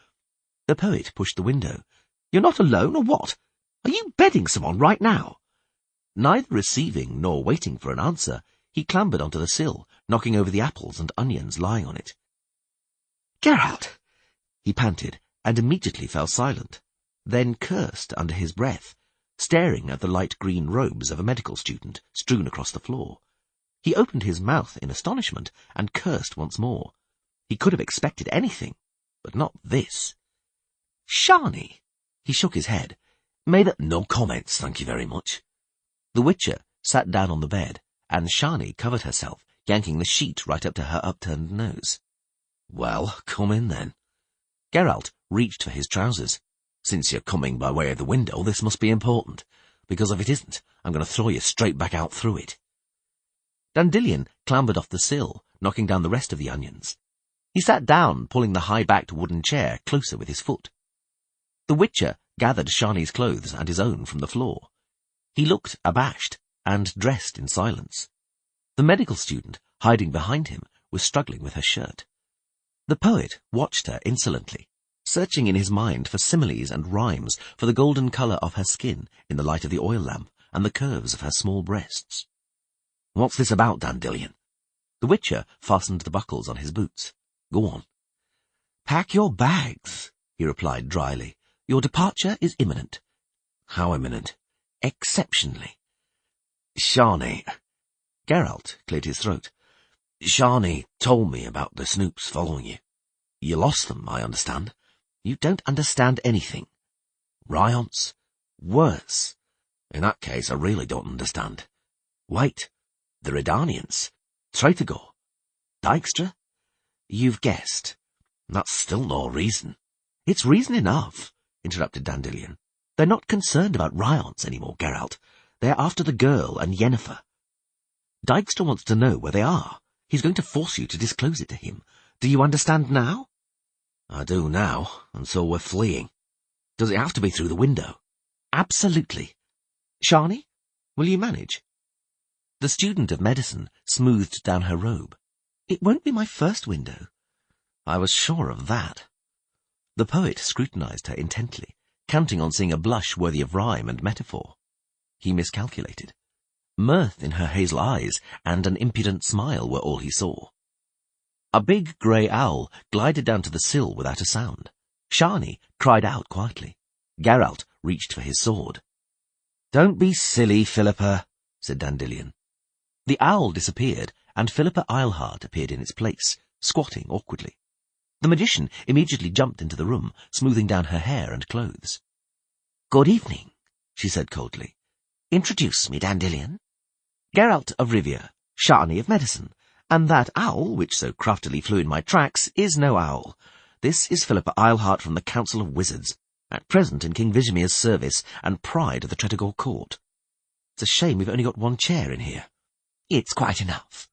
The poet pushed the window. "You're not alone, or what? Are you bedding someone right now?" Neither receiving nor waiting for an answer, he clambered onto the sill, knocking over the apples and onions lying on it. "Geralt!" he panted, and immediately fell silent, then cursed under his breath, staring at the light green robes of a medical student strewn across the floor. He opened his mouth in astonishment and cursed once more. He could have expected anything, but not this. "Shani!" He shook his head. No comments, thank you very much." The Witcher sat down on the bed, and Shani covered herself, yanking the sheet right up to her upturned nose. "Well, come in then." Geralt reached for his trousers. "Since you're coming by way of the window, this must be important, because if it isn't, I'm going to throw you straight back out through it." Dandelion clambered off the sill, knocking down the rest of the onions. He sat down, pulling the high-backed wooden chair closer with his foot. The Witcher gathered Shani's clothes and his own from the floor. He looked abashed and dressed in silence. The medical student, hiding behind him, was struggling with her shirt. The poet watched her insolently, searching in his mind for similes and rhymes for the golden colour of her skin in the light of the oil lamp and the curves of her small breasts. "What's this about, Dandelion?" The Witcher fastened the buckles on his boots. "Go on." "Pack your bags," he replied dryly. "Your departure is imminent." "How imminent?" "Exceptionally." "Shani." Geralt cleared his throat. "Shani told me about the snoops following you. You lost them, I understand." "You don't understand anything." "Ryots?" "Worse." "In that case, I really don't understand." "Wait. "The Redanians?" "Traitor. "Dijkstra?" "You've guessed." "That's still no reason." "It's reason enough," interrupted Dandelion. "They're not concerned about Ryots anymore, Geralt. They're after the girl and Yennefer. Dijkstra wants to know where they are. He's going to force you to disclose it to him. Do you understand now?" "I do now, and so we're fleeing. Does it have to be through the window?" "Absolutely. Shani, will you manage?" The student of medicine smoothed down her robe. "It won't be my first window." "I was sure of that." The poet scrutinized her intently, counting on seeing a blush worthy of rhyme and metaphor. He miscalculated. Mirth in her hazel eyes and an impudent smile were all he saw. A big grey owl glided down to the sill without a sound. Shani cried out quietly. Geralt reached for his sword. "Don't be silly, Philippa," said Dandelion. The owl disappeared, and Philippa Eilhart appeared in its place, squatting awkwardly. The magician immediately jumped into the room, smoothing down her hair and clothes. "Good evening," she said coldly. "Introduce me, Dandelion." Geralt of Rivia, Shani of Medicine, and that owl, which so craftily flew in my tracks, is no owl. This is Philippa Eilhart from the Council of Wizards, at present in King Visimir's service and pride of the Tretogor court. It's a shame we've only got one chair in here. It's quite enough.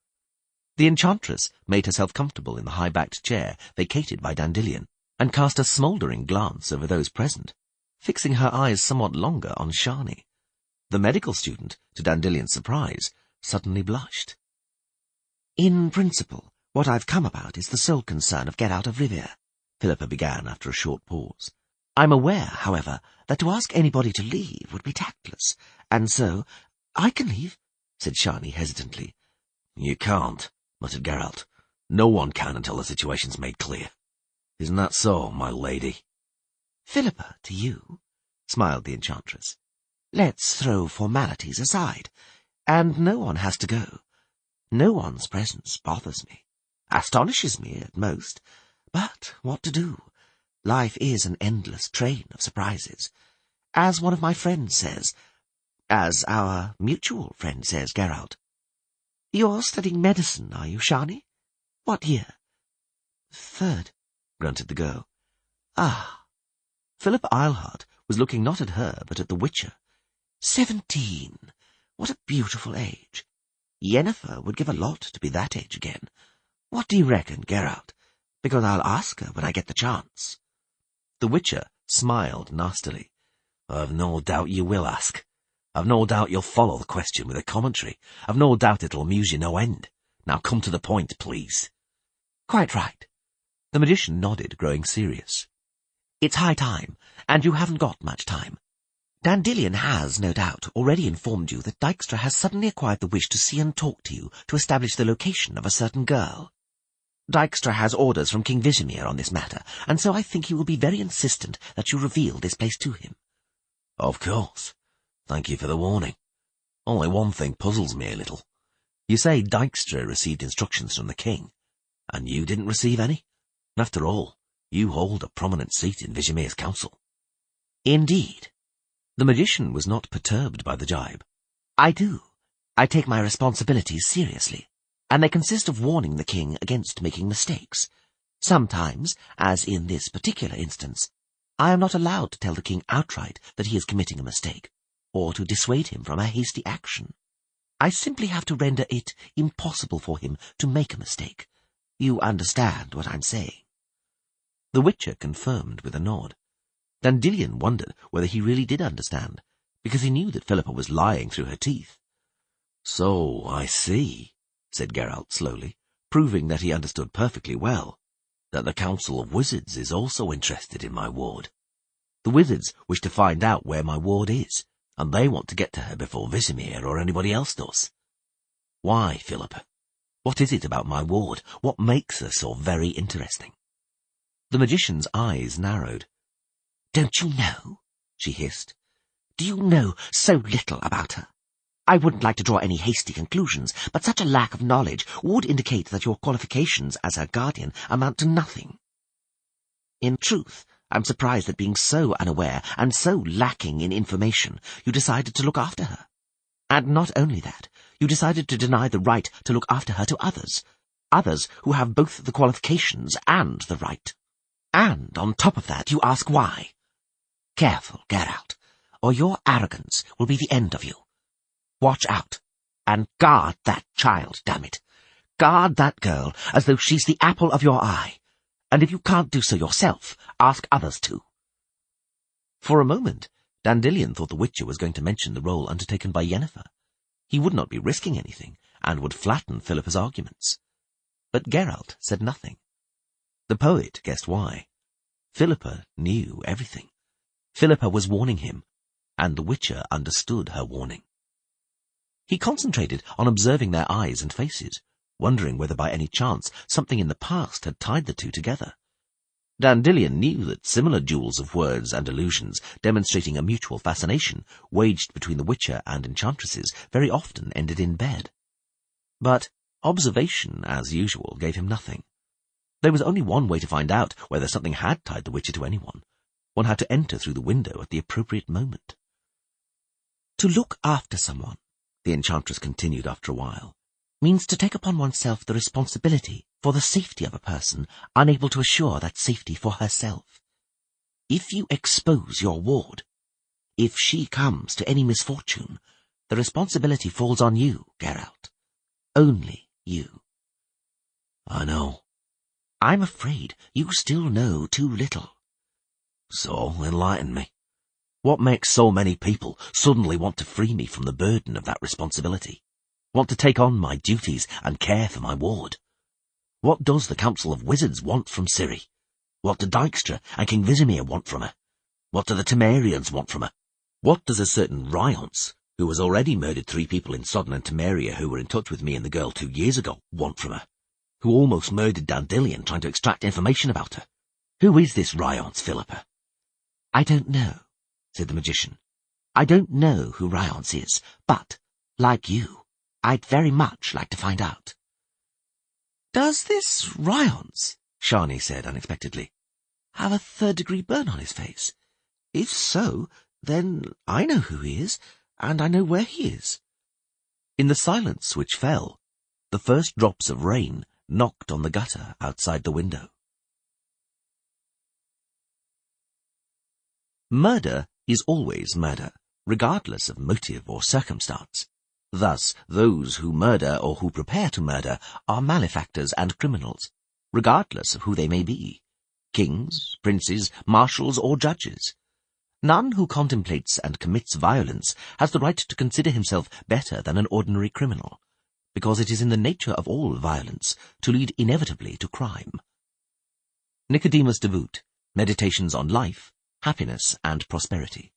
The enchantress made herself comfortable in the high-backed chair vacated by Dandelion, and cast a smouldering glance over those present, fixing her eyes somewhat longer on Shani. The medical student, to Dandelion's surprise, suddenly blushed. In principle, what I've come about is the sole concern of Geralt of Rivia, Philippa began after a short pause. I'm aware, however, that to ask anybody to leave would be tactless, and so— I can leave, said Shani hesitantly. You can't, muttered Geralt. No one can until the situation's made clear. Isn't that so, my lady? Philippa, to you, smiled the enchantress. Let's throw formalities aside, and no one has to go. No one's presence bothers me, astonishes me at most, but what to do? Life is an endless train of surprises. As one of my friends says, as our mutual friend says, Geralt. You're studying medicine, are you, Shani? What year? Third, grunted the girl. Ah. Philippa Eilhart was looking not at her, but at the Witcher. 17. What a beautiful age. Yennefer would give a lot to be that age again. What do you reckon, Geralt? Because I'll ask her when I get the chance. The Witcher smiled nastily. I've no doubt you will ask. I've no doubt you'll follow the question with a commentary. I've no doubt it'll amuse you no end. Now come to the point, please. Quite right. The magician nodded, growing serious. It's high time, and you haven't got much time. Dandelion has, no doubt, already informed you that Dijkstra has suddenly acquired the wish to see and talk to you to establish the location of a certain girl. Dijkstra has orders from King Visimir on this matter, and so I think he will be very insistent that you reveal this place to him. Of course. Thank you for the warning. Only one thing puzzles me a little. You say Dijkstra received instructions from the king, and you didn't receive any? After all, you hold a prominent seat in Visimir's council. Indeed. The magician was not perturbed by the jibe. I do. I take my responsibilities seriously, and they consist of warning the king against making mistakes. Sometimes, as in this particular instance, I am not allowed to tell the king outright that he is committing a mistake, or to dissuade him from a hasty action. I simply have to render it impossible for him to make a mistake. You understand what I'm saying? The Witcher confirmed with a nod. Dandelion wondered whether he really did understand, because he knew that Philippa was lying through her teeth. So, I see, said Geralt slowly, proving that he understood perfectly well, that the Council of Wizards is also interested in my ward. The wizards wish to find out where my ward is, and they want to get to her before Visimir or anybody else does. Why, Philippa? What is it about my ward? What makes her so very interesting? The magician's eyes narrowed. Don't you know? She hissed. Do you know so little about her? I wouldn't like to draw any hasty conclusions, but such a lack of knowledge would indicate that your qualifications as her guardian amount to nothing. In truth, I'm surprised that being so unaware and so lacking in information, you decided to look after her. And not only that, you decided to deny the right to look after her to others who have both the qualifications and the right. And on top of that, you ask why. Careful, Geralt, or your arrogance will be the end of you. Watch out, and guard that child, damn it. Guard that girl as though she's the apple of your eye. And if you can't do so yourself, ask others to. For a moment, Dandelion thought the Witcher was going to mention the role undertaken by Yennefer. He would not be risking anything, and would flatten Philippa's arguments. But Geralt said nothing. The poet guessed why. Philippa knew everything. Philippa was warning him, and the Witcher understood her warning. He concentrated on observing their eyes and faces, wondering whether by any chance something in the past had tied the two together. Dandelion knew that similar duels of words and allusions, demonstrating a mutual fascination, waged between the Witcher and enchantresses, very often ended in bed. But observation, as usual, gave him nothing. There was only one way to find out whether something had tied the Witcher to anyone. One had to enter through the window at the appropriate moment. To look after someone, the enchantress continued after a while, means to take upon oneself the responsibility for the safety of a person unable to assure that safety for herself. If you expose your ward, if she comes to any misfortune, the responsibility falls on you, Geralt. Only you. I know. I'm afraid you still know too little. So, enlighten me. What makes so many people suddenly want to free me from the burden of that responsibility? Want to take on my duties and care for my ward? What does the Council of Wizards want from Ciri? What do Dijkstra and King Vizimir want from her? What do the Temerians want from her? What does a certain Ryance, who has already murdered 3 people in Sodden and Temeria who were in touch with me and the girl 2 years ago, want from her? Who almost murdered Dandelion trying to extract information about her? Who is this Ryance, Philippa? I don't know, said the magician. I don't know who Ryance is, but, like you, I'd very much like to find out. Does this Ryance, Shani said unexpectedly, have a 3rd-degree burn on his face? If so, then I know who he is, and I know where he is. In the silence which fell, the first drops of rain knocked on the gutter outside the window. Murder is always murder, regardless of motive or circumstance. Thus, those who murder or who prepare to murder are malefactors and criminals, regardless of who they may be, kings, princes, marshals, or judges. None who contemplates and commits violence has the right to consider himself better than an ordinary criminal, because it is in the nature of all violence to lead inevitably to crime. Nicodemus de Voot, Meditations on Life, Happiness and Prosperity.